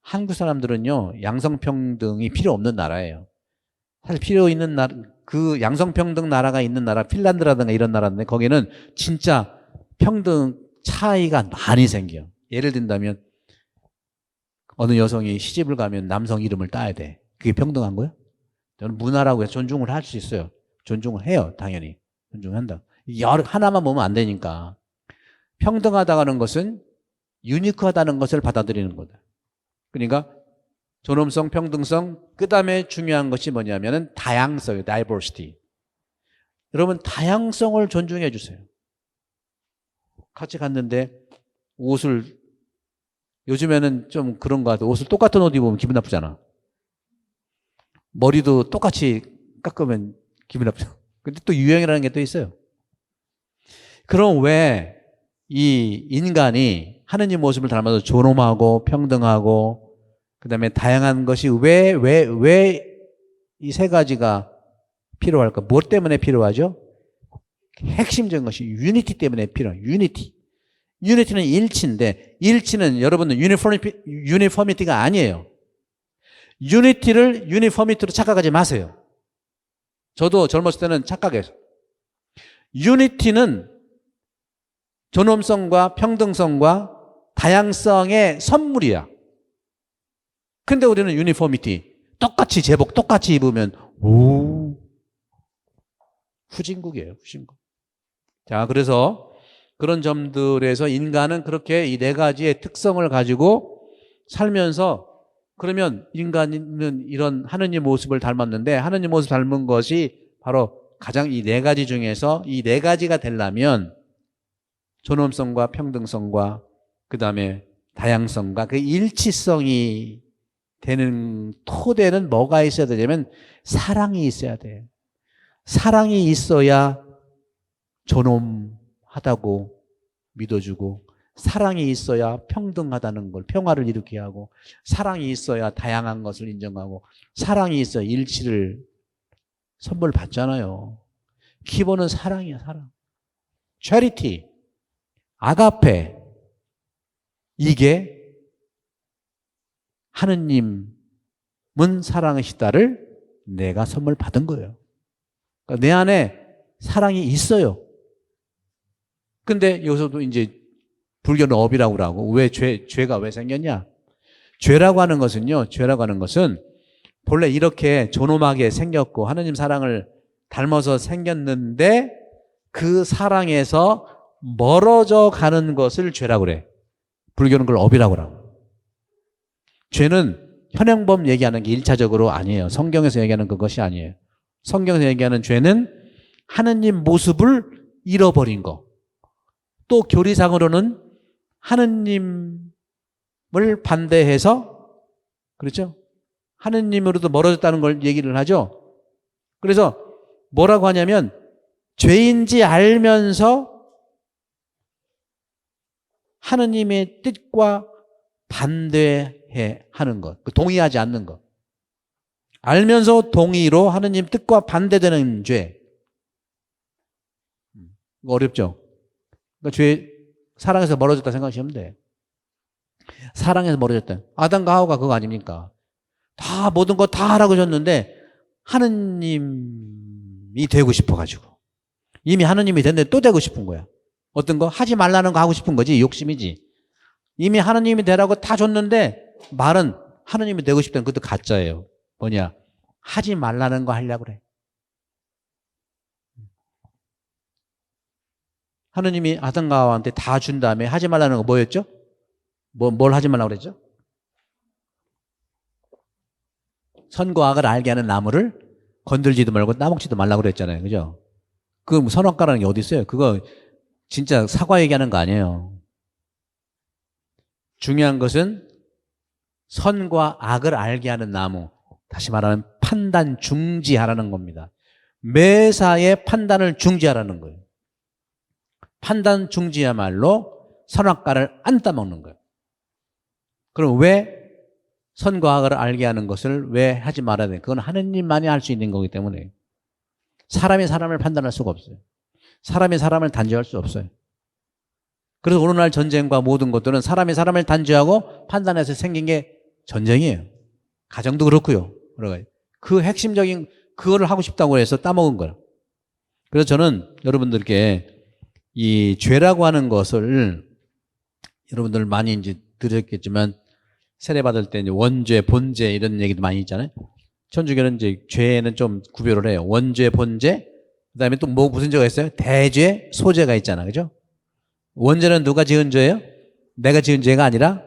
한국 사람들은요 양성평등이 필요 없는 나라예요. 사실 필요 있는 나라, 그 양성평등 나라가 있는 나라, 핀란드라든가 이런 나라인데 거기는 진짜 평등 차이가 많이 생겨요. 예를 든다면 어느 여성이 시집을 가면 남성 이름을 따야 돼. 그게 평등한 거야? 저는 문화라고 해서 존중을 할 수 있어요. 존중을 해요. 당연히. 존중한다. 하나만 보면 안 되니까. 평등하다는 것은 유니크하다는 것을 받아들이는 거다. 그러니까 존엄성, 평등성, 그 다음에 중요한 것이 뭐냐면은 다양성, diversity. 여러분 다양성을 존중해 주세요. 같이 갔는데 옷을 요즘에는 좀 그런 거 같아. 옷을 똑같은 옷 입으면 기분 나쁘잖아. 머리도 똑같이 깎으면 기분 나쁘잖아. 근데 또 유행이라는 게 또 있어요. 그럼 왜 이 인간이 하느님 모습을 닮아서 존엄하고 평등하고 그 다음에 다양한 것이 왜 이 세 가지가 필요할까? 무엇 때문에 필요하죠? 핵심적인 것이 유니티 때문에 필요해요. 유니티. 유니티는 일치인데 일치는 여러분들 유니포미티가 아니에요. 유니티를 유니포미티로 착각하지 마세요. 저도 젊었을 때는 착각했어요. 유니티는 존엄성과 평등성과 다양성의 선물이야. 근데 우리는 유니포미티 똑같이 제복 똑같이 입으면 후진국이에요. 후진국. 자, 그래서 그런 점들에서 인간은 그렇게 이 네 가지의 특성을 가지고 살면서 그러면 인간은 이런 하느님 모습을 닮았는데 하느님 모습 닮은 것이 바로 가장 이 네 가지 중에서 이 네 가지가 되려면 존엄성과 평등성과 그 다음에 다양성과 그 일치성이 되는 토대는 뭐가 있어야 되냐면 사랑이 있어야 돼. 사랑이 있어야 존엄하다고 믿어주고 사랑이 있어야 평등하다는 걸 평화를 일으키게 하고 사랑이 있어야 다양한 것을 인정하고 사랑이 있어야 일치를 선물 받잖아요. 기본은 사랑이야. 사랑. charity, 아가페. 이게 하느님은 사랑이시다를 내가 선물 받은 거예요. 그러니까 내 안에 사랑이 있어요. 근데 여기서도 이제 불교는 업이라고 하고 왜 죄가 왜 생겼냐? 죄라고 하는 것은요. 죄라고 하는 것은 본래 이렇게 존엄하게 생겼고 하느님 사랑을 닮아서 생겼는데 그 사랑에서 멀어져 가는 것을 죄라고 그래. 불교는 그걸 업이라고 하고. 죄는 현행범 얘기하는 게 1차적으로 아니에요. 성경에서 얘기하는 그것이 아니에요. 성경에서 얘기하는 죄는 하느님 모습을 잃어버린 거. 또 교리상으로는 하느님을 반대해서 그렇죠? 하느님으로도 멀어졌다는 걸 얘기를 하죠. 그래서 뭐라고 하냐면 죄인지 알면서 하느님의 뜻과 반대해 하는 것, 동의하지 않는 것. 알면서 동의로 하느님 뜻과 반대되는 죄. 어렵죠? 그러니까 죄, 사랑에서 멀어졌다 생각하시면 돼. 사랑에서 멀어졌다. 아담과 하와가 그거 아닙니까? 다 모든 거 다 하라고 줬는데 하느님이 되고 싶어가지고 이미 하느님이 됐는데 또 되고 싶은 거야. 어떤 거? 하지 말라는 거 하고 싶은 거지. 욕심이지. 이미 하느님이 되라고 다 줬는데 말은 하느님이 되고 싶다는 그것도 가짜예요. 뭐냐? 하지 말라는 거 하려고 그래. 하느님이 아담과 하와한테 다 준 다음에 하지 말라는 거 뭐였죠? 뭘 하지 말라고 그랬죠? 선과 악을 알게 하는 나무를 건들지도 말고 따먹지도 말라고 그랬잖아요. 그죠? 그 선악과라는 게 어디 있어요? 그거 진짜 사과 얘기하는 거 아니에요. 중요한 것은 선과 악을 알게 하는 나무. 다시 말하면 판단 중지하라는 겁니다. 매사에 판단을 중지하라는 거예요. 판단 중지야말로 선악과를 안 따먹는 거예요. 그럼 왜 선과 악을 알게 하는 것을 왜 하지 말아야 돼? 그건 하느님만이 할 수 있는 거기 때문에 사람이 사람을 판단할 수가 없어요. 사람이 사람을 단죄할 수 없어요. 그래서 오늘날 전쟁과 모든 것들은 사람이 사람을 단죄하고 판단해서 생긴 게 전쟁이에요. 가정도 그렇고요. 그 핵심적인 그거를 하고 싶다고 해서 따먹은 거예요. 그래서 저는 여러분들께 이 죄라고 하는 것을 여러분들 많이 이제 들었겠지만 세례받을 때 이제 원죄, 본죄 이런 얘기도 많이 있잖아요. 천주교는 이제 죄는 좀 구별을 해요. 원죄, 본죄, 그 다음에 또 뭐 무슨 죄가 있어요? 대죄, 소죄가 있잖아. 그죠? 원죄는 누가 지은 죄예요? 내가 지은 죄가 아니라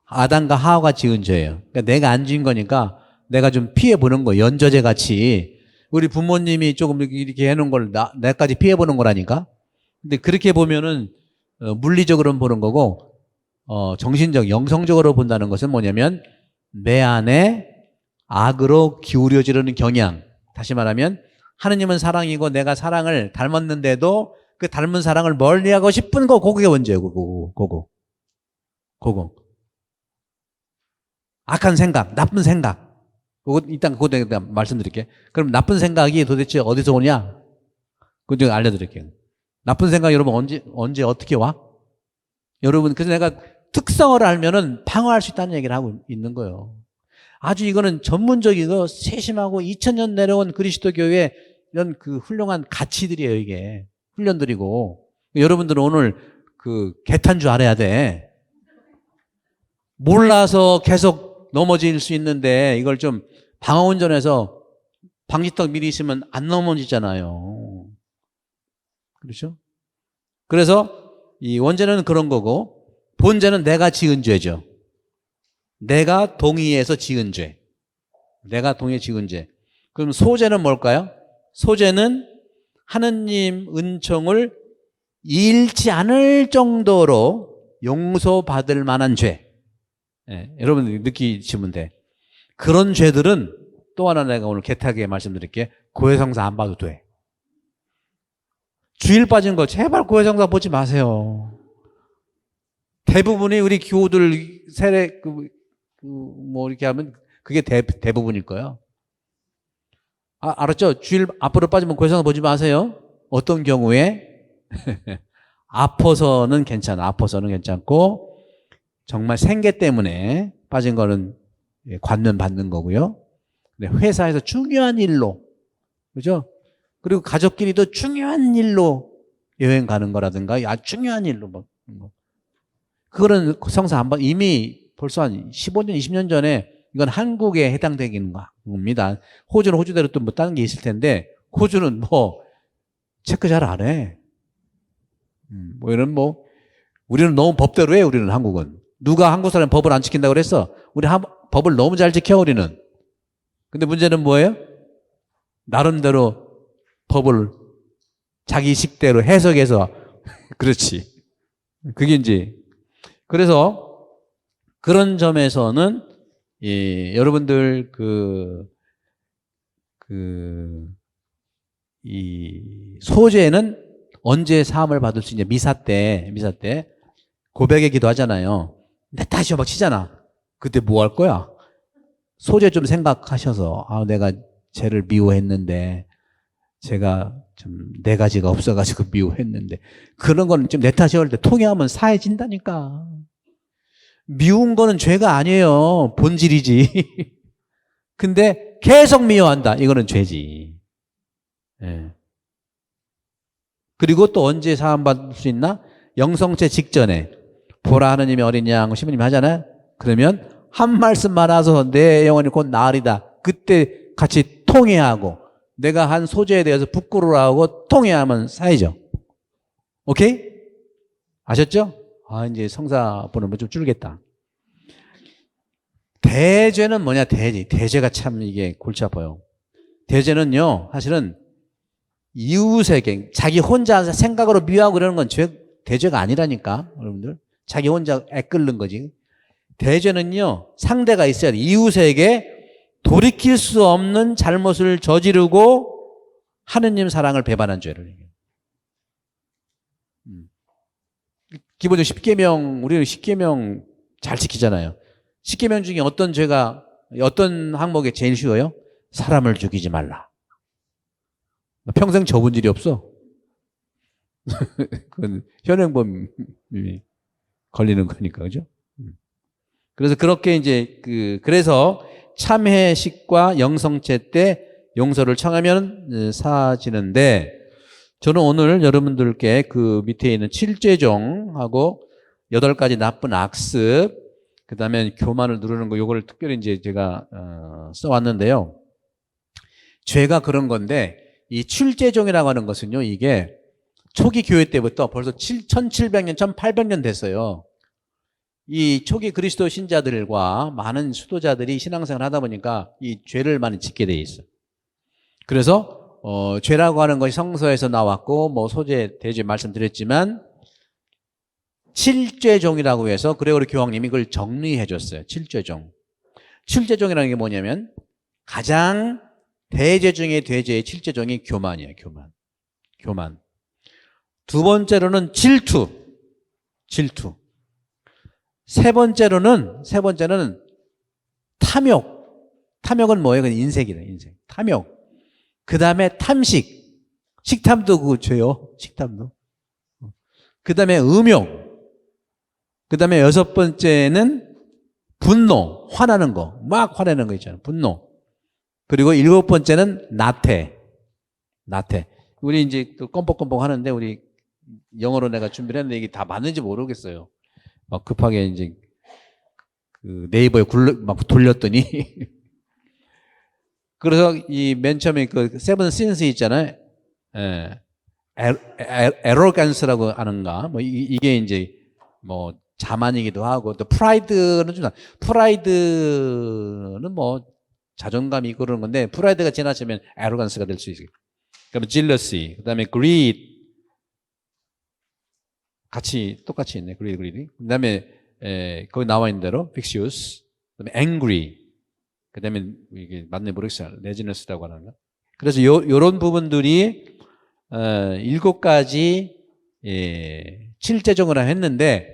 아담과 하와가 지은 죄예요. 그러니까 내가 안 지은 거니까 내가 좀 피해보는 거예요. 연좌제 같이. 우리 부모님이 조금 이렇게 해놓은 걸 나까지 피해보는 거라니까. 근데 그렇게 보면은 물리적으로는 보는 거고 정신적, 영성적으로 본다는 것은 뭐냐면 내 안에 악으로 기울여지려는 경향. 다시 말하면 하느님은 사랑이고 내가 사랑을 닮았는데도 그 닮은 사랑을 멀리하고 싶은 거, 그게 원죄예요. 그거. 악한 생각, 나쁜 생각. 그거 내가 말씀드릴게요. 그럼 나쁜 생각이 도대체 어디서 오냐? 그거 제가 알려드릴게요. 나쁜 생각 여러분 언제 어떻게 와? 여러분, 그래서 내가 특성을 알면은 방어할 수 있다는 얘기를 하고 있는 거예요. 아주 이거는 전문적이고 세심하고 2000년 내려온 그리스도 교회 이런 그 훌륭한 가치들이에요, 이게. 훈련들이고. 여러분들은 오늘 그 개탄 줄 알아야 돼. 몰라서 계속 넘어질 수 있는데 이걸 좀 방어운전해서 방지턱 미리 있으면 안 넘어지잖아요. 그렇죠? 그래서 이 원죄는 그런 거고 본죄는 내가 지은 죄죠. 내가 동의해서 지은 죄. 내가 동의해 지은 죄. 그럼 소죄는 뭘까요? 소죄는 하느님 은총을 잃지 않을 정도로 용서받을 만한 죄. 여러분 느끼시면 돼. 그런 죄들은 또 하나 내가 오늘 개타게 말씀드릴게. 고해성사 안 봐도 돼. 주일 빠진 거 제발 고해성사 보지 마세요. 대부분이 우리 교우들 세례 뭐 이렇게 하면 그게 대부분일 거예요. 알았죠? 주일 앞으로 빠지면 고해성사 보지 마세요. 어떤 경우에 아파서는 괜찮아. 아파서는 괜찮고 정말 생계 때문에 빠진 거는 관면 받는 거고요. 회사에서 중요한 일로, 그죠? 그리고 가족끼리도 중요한 일로 여행 가는 거라든가 아주 중요한 일로 뭐 그거는 성사 안 받. 이미 벌써 한 15년, 20년 전에 이건 한국에 해당되는 겁니다. 호주는 호주대로 또 뭐 다른 게 있을 텐데 호주는 뭐 체크 잘 안 해. 뭐 이런 뭐 우리는 너무 법대로 해. 우리는 한국은. 누가 한국 사람 법을 안 지킨다고 그랬어? 우리 법을 너무 잘 지켜 우리는. 근데 문제는 뭐예요? 나름대로 법을 자기 식대로 해석해서 그렇지. 그게 이제 그래서 그런 점에서는 여러분들 이 소재는 언제 사함을 받을 수 있냐? 미사 때 고백의 기도 하잖아요. 내 탓이야 막 치잖아. 그때 뭐 할 거야? 소재 좀 생각하셔서 내가 쟤를 미워했는데 제가 좀 네 가지가 없어가지고 미워했는데 그런 거는 좀 내 탓이 올 때 통회하면 사해진다니까. 미운 거는 죄가 아니에요. 본질이지. 근데 계속 미워한다. 이거는 죄지. 그리고 또 언제 사함받을 수 있나? 영성체 직전에 보라 하느님이 어린 양 시부님 하잖아요. 그러면 한 말씀만 하서 내 영혼이 곧 나으리다. 그때 같이 통회하고 내가 한 소재에 대해서 부끄러워하고 통회하면 사이죠. 오케이? 아셨죠? 이제 성사 보는 거 좀 줄겠다. 대죄는 뭐냐? 대죄가 참 이게 골치 아파요. 대죄는요, 사실은 이웃에게 자기 혼자 생각으로 미워하고 그러는 건 대죄가 아니라니까, 여러분들. 자기 혼자 애끓는 거지. 대죄는요, 상대가 있어야 돼. 이웃에게 돌이킬 수 없는 잘못을 저지르고 하느님 사랑을 배반한 죄를 얘기해요. 기본적으로 10계명, 우리는 10계명 잘 지키잖아요. 10계명 중에 어떤 항목에 제일 쉬워요? 사람을 죽이지 말라. 평생 접은 일이 없어. 그건 현행범이 걸리는 거니까, 그죠? 그래서 그렇게 이제 그래서 참회식과 영성체 때 용서를 청하면 사지는데 저는 오늘 여러분들께 그 밑에 있는 7죄종하고 8가지 나쁜 악습 그 다음에 교만을 누르는 거, 요걸 특별히 이제 제가, 써왔는데요. 죄가 그런 건데, 이 출제종이라고 하는 것은요, 이게 초기 교회 때부터 벌써 1700년, 1800년 됐어요. 이 초기 그리스도 신자들과 많은 수도자들이 신앙생활 하다 보니까 이 죄를 많이 짓게 돼 있어요. 그래서, 죄라고 하는 것이 성서에서 나왔고, 뭐 소재, 대죄 말씀드렸지만, 칠죄종이라고 해서 그레고리 교황님이 그걸 정리해 줬어요. 칠죄종. 칠죄종이라는 게 뭐냐면 가장 대죄 중에 대죄의 칠죄종이 교만이에요. 교만. 두 번째로는 질투. 세 번째로는 탐욕은 뭐예요? 그건 인색이다, 인색. 탐욕. 그 다음에 탐식. 식탐도 그 죄요. 식탐도. 그 다음에 음욕. 그 다음에 여섯 번째는 분노, 화나는 거, 막 화내는 거 있잖아요. 분노. 그리고 일곱 번째는 나태. 우리 이제 또 껌뻑껌뻑 하는데 우리 영어로 내가 준비를 했는데 이게 다 맞는지 모르겠어요. 막 급하게 이제 그 네이버에 막 돌렸더니. 그래서 이 맨 처음에 그 세븐 신스 있잖아요. 에로간스라고 하는가. 뭐 이게 이제 뭐 자만이기도 하고, 또 프라이드는 뭐 자존감이 그러는 건데, 프라이드가 지나치면 에로간스가 될 수 있어요. 그러면 jealousy, 그 다음에 greed, 똑같이 있네. greed. 그 다음에 거기 나와 있는 대로 vicious, 그 다음에 angry, 그 다음에 이게 맞네 모르겠어요. laziness라고 하는가. 그래서 요런 부분들이 7가지 칠죄종을 했는데,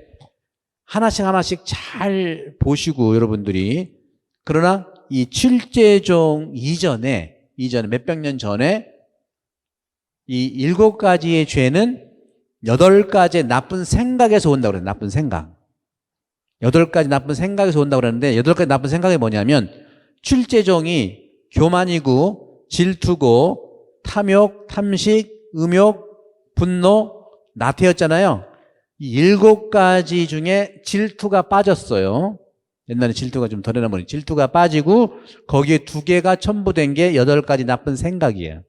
하나씩 잘 보시고 여러분들이, 그러나 이 칠죄종 이전에 몇백 년 전에 이 7가지의 죄는 8가지의 나쁜 생각에서 온다고 그래요. 나쁜 생각. 8가지 나쁜 생각에서 온다고 그러는데, 8가지 나쁜 생각이 뭐냐면 칠죄종이 교만이고 질투고 탐욕, 탐식, 음욕, 분노, 나태였잖아요. 이 7가지 중에 질투가 빠졌어요. 옛날에 질투가 좀 덜해나 보니 질투가 빠지고 거기에 2개가 첨부된 게 8가지 나쁜 생각이에요.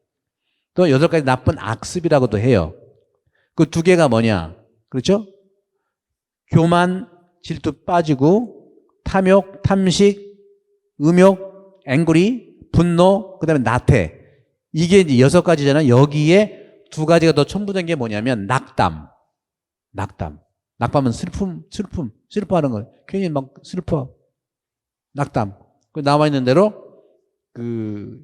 또 8가지 나쁜 악습이라고도 해요. 그 2개가 뭐냐? 그렇죠? 교만, 질투 빠지고 탐욕, 탐식, 음욕, 앵그리, 분노, 그 다음에 나태. 이게 이제 6가지잖아요. 여기에 2가지가 더 첨부된 게 뭐냐면 낙담은 슬퍼하는 거예요. 괜히 막 슬퍼. 낙담. 그 나와 있는 대로 그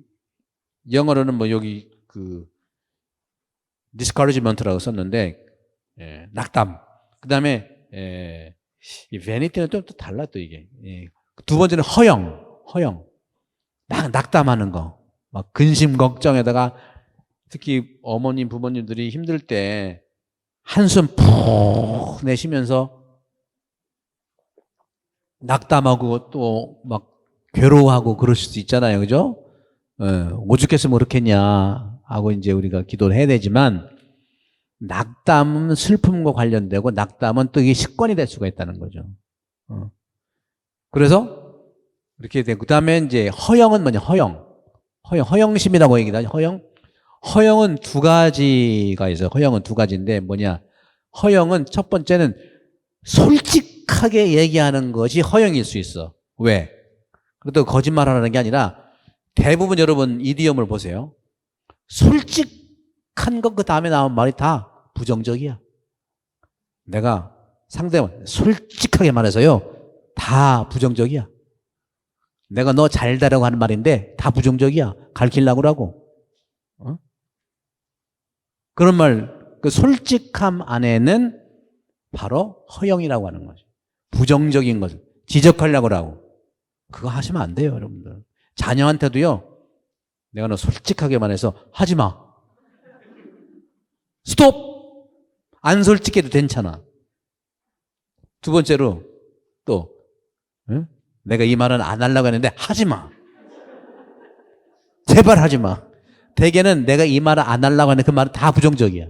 영어로는 뭐 여기 그 discouragement라고 썼는데, 낙담. 그 다음에 이 vanity는 또 달라 또 이게. 두 번째는 허영. 막 낙담하는 거. 막 근심 걱정에다가 특히 어머님 부모님들이 힘들 때 한숨 푹 내쉬면서 낙담하고 또 막 괴로워하고 그럴 수도 있잖아요. 그죠? 오죽했으면 그렇겠냐 하고 이제 우리가 기도를 해야 되지만, 낙담은 슬픔과 관련되고 낙담은 또 이게 습관이 될 수가 있다는 거죠. 그래서 이렇게 되고, 그 다음에 이제 허영은 뭐냐? 허영심이라고 얘기하죠. 허영은 2가지가 있어요. 허영은 2가지인데 뭐냐? 허영은 첫 번째는 솔직하게 얘기하는 것이 허영일 수 있어. 왜? 그래도 거짓말하는 게 아니라 대부분 여러분 이디엄을 보세요. 솔직한 것 그 다음에 나온 말이 다 부정적이야. 내가 상대방 솔직하게 말해서요, 다 부정적이야. 내가 너 잘 되라고 하는 말인데 다 부정적이야. 가르치려고 하고. 그런 말, 그 솔직함 안에는 바로 허영이라고 하는 거죠. 부정적인 것을 지적하려고 하고. 그거 하시면 안 돼요, 여러분들. 자녀한테도요, 내가 너 솔직하게 말해서 하지 마. 스톱! 안 솔직해도 괜찮아. 두 번째로 또 내가 이 말은 안 하려고 했는데 하지 마. 제발 하지 마. 대개는 내가 이 말을 안 하려고 하는 그 말은 다 부정적이야.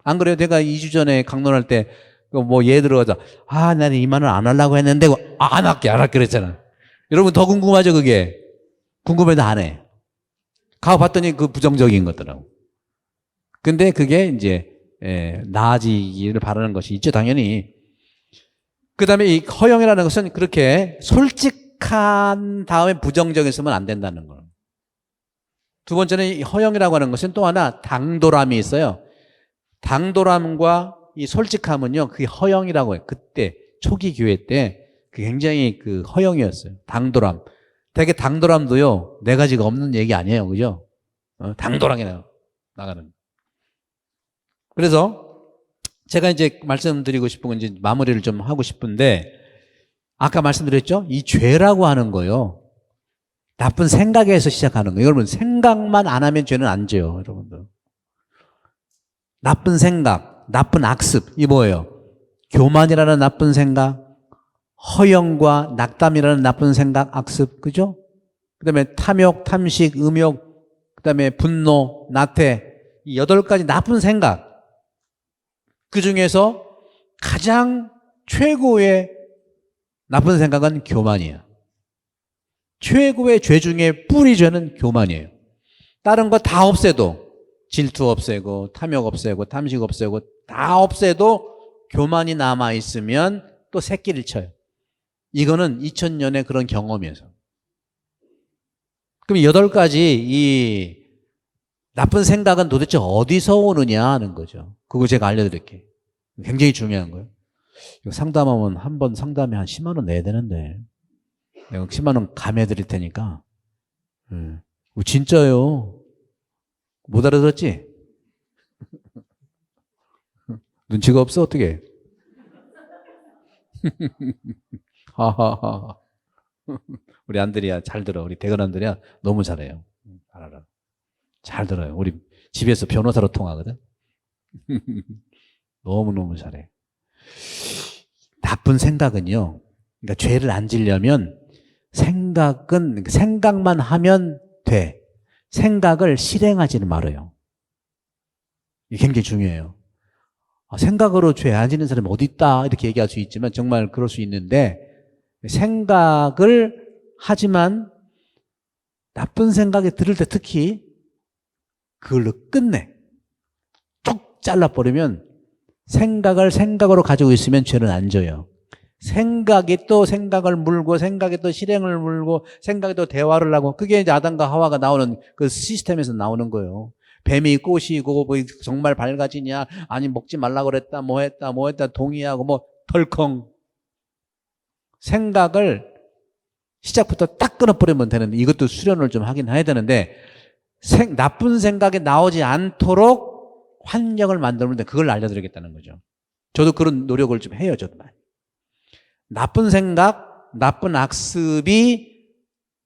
안 그래요? 내가 2주 전에 강론할 때 뭐 예를 들어서 나는 2만 원 안 하려고 했는데 안 할게 그랬잖아. 여러분 더 궁금하죠 그게? 궁금해도 안 해. 가고 봤더니 그 부정적인 것더라고. 근데 그게 이제 나아지기를 바라는 것이 있죠 당연히. 그 다음에 이 허영이라는 것은 그렇게 솔직한 다음에 부정적이었으면 안 된다는 거예요. 두 번째는 이 허영이라고 하는 것은 또 하나 당돌함이 있어요. 당돌함과 이 솔직함은요, 그게 허영이라고 해요. 그때, 초기 교회 때, 그 굉장히 그 허영이었어요. 당돌함. 되게 당돌함도요, 네 가지가 없는 얘기 아니에요. 그죠? 당돌하게 나가는. 그래서, 제가 이제 말씀드리고 싶은 건 이제 마무리를 좀 하고 싶은데, 아까 말씀드렸죠? 이 죄라고 하는 거요. 나쁜 생각에서 시작하는 거예요. 여러분, 생각만 안 하면 죄는 안 져요. 여러분들. 나쁜 생각, 나쁜 악습, 이 뭐예요? 교만이라는 나쁜 생각, 허영과 낙담이라는 나쁜 생각, 악습, 그죠? 그 다음에 탐욕, 탐식, 음욕, 그 다음에 분노, 나태, 이 8가지 나쁜 생각. 그 중에서 가장 최고의 나쁜 생각은 교만이에요. 최고의 죄 중에 뿌리 죄는 교만이에요. 다른 거 다 없애도 질투 없애고 탐욕 없애고 탐식 없애고 다 없애도 교만이 남아있으면 또 새끼를 쳐요. 이거는 2000년의 그런 경험이어서. 그럼 8가지 이 나쁜 생각은 도대체 어디서 오느냐 하는 거죠. 그거 제가 알려드릴게요. 굉장히 중요한 거예요. 이거 상담하면 한 번 상담에 한 10만 원 내야 되는데 내가 10만 원 감해드릴 테니까. 진짜요. 못 알아들었지? 눈치가 없어 어떻게? 하하하. 우리 안드리아 잘 들어. 우리 대건 안드리아 너무 잘해요. 잘 알아. 잘 들어요. 우리 집에서 변호사로 통하거든. 너무너무 잘해. 나쁜 생각은요. 그러니까 죄를 안 지려면 생각만 하면 돼. 생각을 실행하지는 말아요. 이게 굉장히 중요해요. 생각으로 죄 안 지는 사람이 어디 있다 이렇게 얘기할 수 있지만 정말 그럴 수 있는데 생각을 하지만 나쁜 생각이 들을 때 특히 그걸로 끝내. 쭉 잘라버리면 생각을 생각으로 가지고 있으면 죄는 안 져요. 생각이 또 생각을 물고 생각이 또 실행을 물고 생각이 또 대화를 하고 그게 이제 아담과 하와가 나오는 그 시스템에서 나오는 거예요. 뱀이 꼬시고 뭐 정말 밝아지냐 아니 먹지 말라고 그랬다 뭐 했다 동의하고 뭐 덜컹 생각을 시작부터 딱 끊어버리면 되는데 이것도 수련을 좀 하긴 해야 되는데 나쁜 생각이 나오지 않도록 환경을 만들면 돼. 그걸 알려드리겠다는 거죠. 저도 그런 노력을 좀 해요. 저도 많이. 나쁜 생각, 나쁜 악습이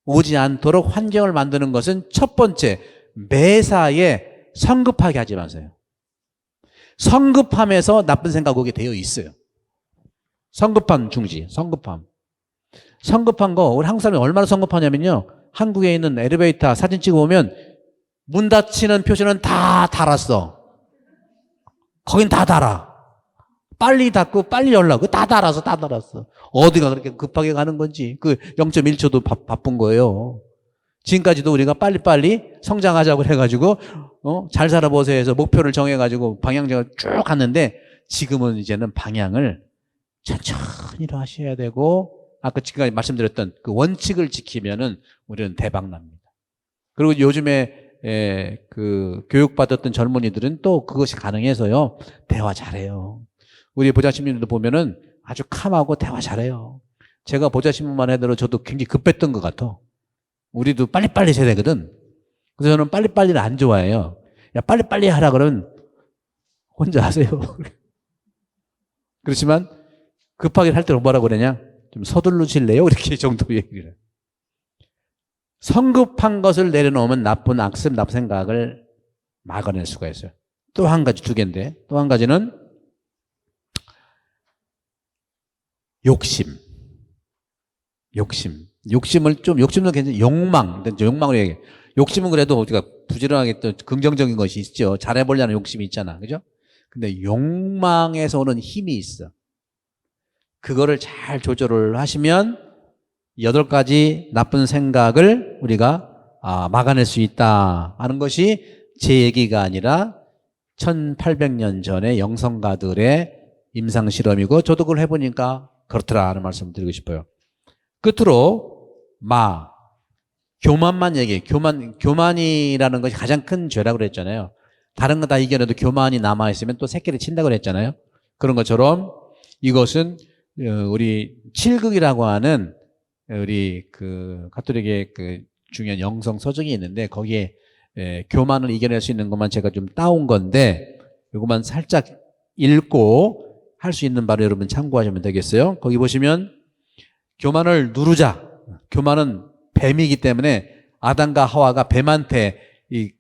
오지 않도록 환경을 만드는 것은 첫 번째, 매사에 성급하게 하지 마세요. 성급함에서 나쁜 생각 오게 되어 있어요. 성급함 중지, 성급함. 성급한 거, 우리 한국 사람이 얼마나 성급하냐면요. 한국에 있는 엘리베이터 사진 찍어보면 문 닫히는 표시는 다 달았어. 거긴 다 달아. 빨리 닫고 빨리 열라고 다 달았어. 어디가 그렇게 급하게 가는 건지 그 0.1초도 바쁜 거예요. 지금까지도 우리가 빨리빨리 성장하자고 해가지고 잘 살아보세요 해서 목표를 정해가지고 방향정을 쭉 갔는데 지금은 이제는 방향을 천천히로 하셔야 되고 아까 지금까지 말씀드렸던 그 원칙을 지키면은 우리는 대박 납니다. 그리고 요즘에 그 교육받았던 젊은이들은 또 그것이 가능해서요 대화 잘해요. 우리 보좌신부님도 보면은 아주 캄하고 대화 잘해요. 제가 보좌신부만 해도 저도 굉장히 급했던 것 같아. 우리도 빨리빨리 해야 되거든. 그래서 저는 빨리빨리를 안 좋아해요. 야 빨리빨리 하라 그러면 혼자 하세요. 그렇지만 급하게 할 때는 뭐라고 그러냐? 좀 서둘르실래요? 이렇게 정도 얘기를 해요. 성급한 것을 내려놓으면 나쁜 악습, 나쁜 생각을 막아낼 수가 있어요. 또 한 가지, 2개인데 또 한 가지는 욕심을 좀, 욕심은 괜찮아요. 욕망을 얘기해. 욕심은 그래도 우리가 부지런하게 또 긍정적인 것이 있죠. 잘해보려는 욕심이 있잖아. 그죠? 근데 욕망에서 오는 힘이 있어. 그거를 잘 조절을 하시면 8가지 나쁜 생각을 우리가 막아낼 수 있다 하는 것이 제 얘기가 아니라 1800년 전의 영성가들의 임상실험이고 저도 그걸 해보니까 그렇더라 하는 말씀을 드리고 싶어요. 끝으로 교만만 얘기해요. 교만이라는 것이 가장 큰 죄라고 그랬잖아요. 다른 거 다 이겨내도 교만이 남아있으면 또 새끼를 친다고 그랬잖아요. 그런 것처럼 이것은 우리 칠극이라고 하는 우리 그 가톨릭의 그 중요한 영성 서적이 있는데 거기에 교만을 이겨낼 수 있는 것만 제가 좀 따온 건데 이것만 살짝 읽고 할 수 있는 바로 여러분 참고하시면 되겠어요. 거기 보시면 교만을 누르자. 교만은 뱀이기 때문에 아담과 하와가 뱀한테 이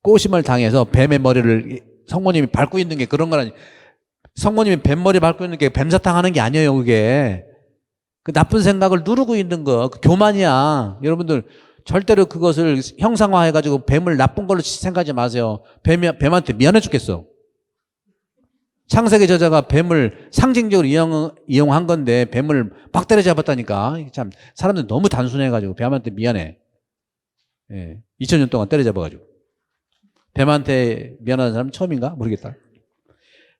꼬심을 당해서 뱀의 머리를 성모님이 밟고 있는 게 그런 건 아니에요. 성모님이 뱀머리 밟고 있는 게 뱀사탕 하는 게 아니에요. 그게 그 나쁜 생각을 누르고 있는 거 그 교만이야. 여러분들 절대로 그것을 형상화해가지고 뱀을 나쁜 걸로 생각하지 마세요. 뱀한테 미안해 죽겠어. 창세기 저자가 뱀을 상징적으로 이용한 건데 뱀을 막 때려잡았다니까. 참 사람들 너무 단순해가지고 뱀한테 미안해. 2000년 동안 때려잡아가지고. 뱀한테 미안한 사람 처음인가? 모르겠다.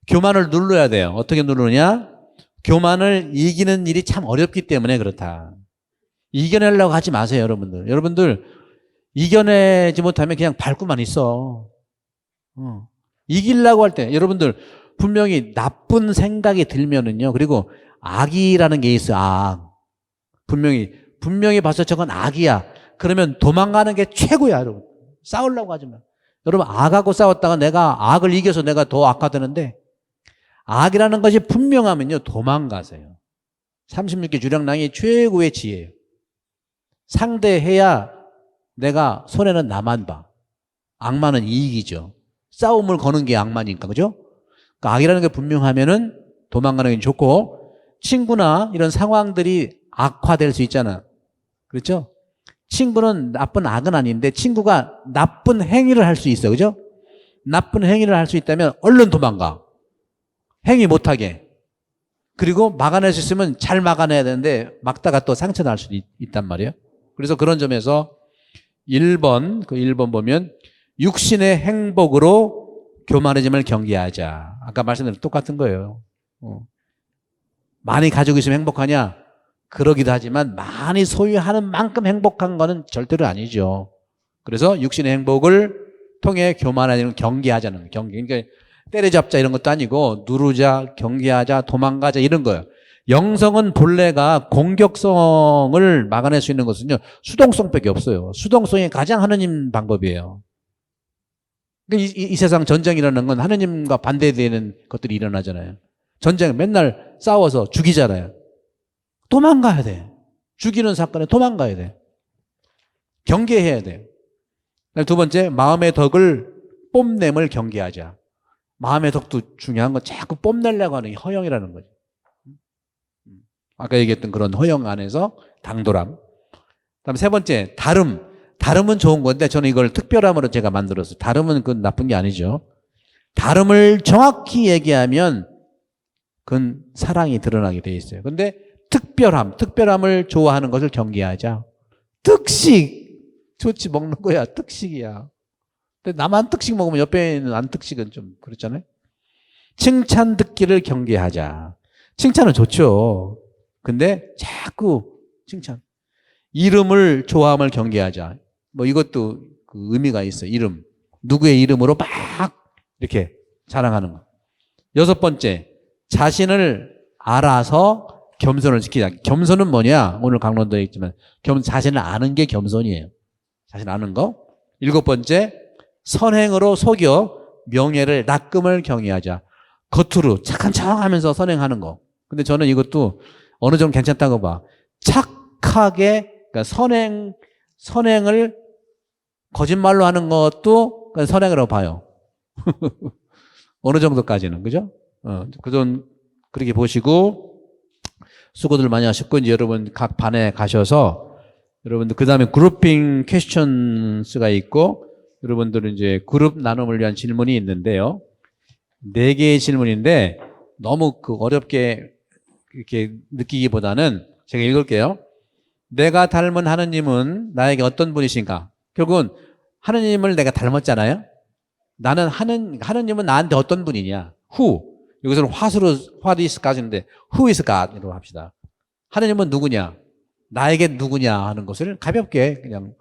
교만을 눌러야 돼요. 어떻게 누르느냐? 교만을 이기는 일이 참 어렵기 때문에 그렇다. 이겨내려고 하지 마세요, 여러분들. 여러분들 이겨내지 못하면 그냥 밟고만 있어. 이기려고 할 때 여러분들 분명히 나쁜 생각이 들면은요. 그리고 악이라는 게 있어. 악. 분명히 봐서 저건 악이야. 그러면 도망가는 게 최고야, 여러분. 싸우려고 하지 마. 여러분 악하고 싸웠다가 내가 악을 이겨서 내가 더 악화되는데 악이라는 것이 분명하면요. 도망가세요. 36개 주량랑이 최고의 지혜예요. 상대해야 내가 손해는 나만 봐. 악마는 이익이죠. 싸움을 거는 게 악마니까, 그죠? 그러니까 악이라는 게 분명하면은 도망가는 게 좋고, 친구나 이런 상황들이 악화될 수 있잖아. 그렇죠? 친구는 나쁜 악은 아닌데 친구가 나쁜 행위를 할 수 있어. 그죠? 나쁜 행위를 할 수 있다면 얼른 도망가. 행위 못하게. 그리고 막아낼 수 있으면 잘 막아내야 되는데 막다가 또 상처 날 수도 있단 말이에요. 그래서 그런 점에서 1번 보면 육신의 행복으로 교만해짐을 경계하자. 아까 말씀드린 똑같은 거예요. 많이 가지고 있으면 행복하냐? 그러기도 하지만 많이 소유하는 만큼 행복한 거는 절대로 아니죠. 그래서 육신의 행복을 통해 교만해짐을 경계하자는 경계. 그러니까 때려잡자 이런 것도 아니고 누르자, 경계하자, 도망가자 이런 거예요. 영성은 본래가 공격성을 막아낼 수 있는 것은요. 수동성밖에 없어요. 수동성이 가장 하느님 방법이에요. 이 세상 전쟁이라는 건 하느님과 반대되는 것들이 일어나잖아요. 전쟁은 맨날 싸워서 죽이잖아요. 도망가야 돼. 죽이는 사건에 도망가야 돼. 경계해야 돼. 두 번째, 마음의 덕을 뽐냄을 경계하자. 마음의 덕도 중요한 건 자꾸 뽐내려고 하는 게 허영이라는 거죠. 아까 얘기했던 그런 허영 안에서 당돌함. 그다음에 세 번째, 다름은 좋은 건데 저는 이걸 특별함으로 제가 만들었어요. 다름은 그건 나쁜 게 아니죠. 다름을 정확히 얘기하면 그건 사랑이 드러나게 돼 있어요. 근데 특별함을 좋아하는 것을 경계하자. 특식 좋지 먹는 거야. 특식이야. 근데 나만 특식 먹으면 옆에 있는 안 특식은 좀 그렇잖아요. 칭찬 듣기를 경계하자. 칭찬은 좋죠. 근데 자꾸 칭찬. 이름을 좋아함을 경계하자. 뭐 이것도 그 의미가 있어요. 이름. 누구의 이름으로 막 이렇게 자랑하는 거. 6번째, 자신을 알아서 겸손을 지키자. 겸손은 뭐냐? 오늘 강론도에 있지만 자신을 아는 게 겸손이에요. 자신 아는 거. 7번째, 선행으로 속여 명예를 낚음을 경외하자. 겉으로 착한 척하면서 선행하는 거. 근데 저는 이것도 어느 정도 괜찮다고 봐. 착하게 그러니까 선행을 거짓말로 하는 것도 선행이라고 봐요. 어느 정도까지는 그죠? 그전 그렇게 보시고 수고들 많이 하셨고 이제 여러분 각 반에 가셔서 여러분들 그 다음에 그룹핑 퀘스천스가 있고 여러분들은 이제 그룹 나눔을 위한 질문이 있는데요. 4개의 질문인데 너무 어렵게 이렇게 느끼기보다는 제가 읽을게요. 내가 닮은 하느님은 나에게 어떤 분이신가? 결국은 하느님을 내가 닮았잖아요. 나는 하느님은 나한테 어떤 분이냐? Who? 여기서는 what is까지인데 who is God으로 합시다. 하느님은 누구냐? 나에게 누구냐 하는 것을 가볍게 그냥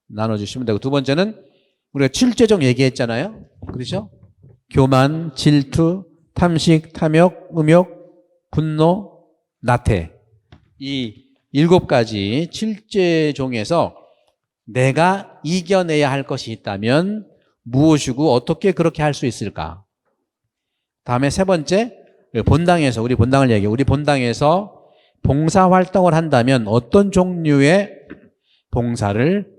나눠주시면 되고, 두 번째는 우리가 칠죄종 얘기했잖아요. 그렇죠? 교만, 질투, 탐식, 탐욕, 음욕, 분노, 나태. 이 7가지 칠죄종에서 내가 이겨내야 할 것이 있다면 무엇이고 어떻게 그렇게 할 수 있을까? 다음에 세 번째, 본당에서, 우리 본당을 얘기해요. 우리 본당에서 봉사활동을 한다면 어떤 종류의 봉사를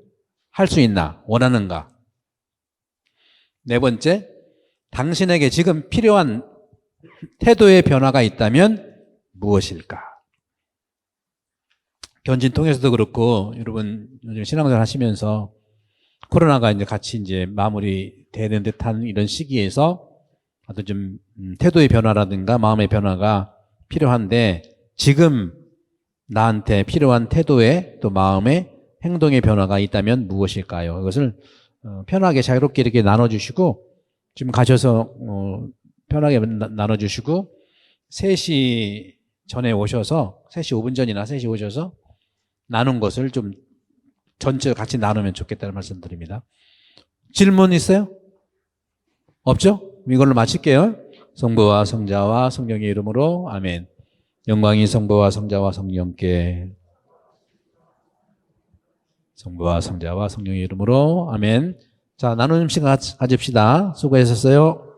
할 수 있나? 원하는가? 네 번째, 당신에게 지금 필요한 태도의 변화가 있다면 무엇일까? 견진 통해서도 그렇고, 여러분 요즘 신앙생활 하시면서 코로나가 이제 같이 이제 마무리 되는 듯한 이런 시기에서 어떤 좀 태도의 변화라든가 마음의 변화가 필요한데, 지금 나한테 필요한 태도의 또 마음의 행동의 변화가 있다면 무엇일까요? 이것을 편하게 자유롭게 이렇게 나눠주시고, 지금 가셔서 편하게 나눠주시고, 3시 전에 오셔서 3시 5분 전이나 3시 오셔서 나눈 것을 좀 전체 같이 나누면 좋겠다는 말씀 드립니다. 질문 있어요? 없죠? 이걸로 마칠게요. 성부와 성자와 성령의 이름으로 아멘. 영광이 성부와 성자와 성령께, 성부와 성자와 성령의 이름으로 아멘. 자, 나누는 시간 가집시다. 수고하셨어요.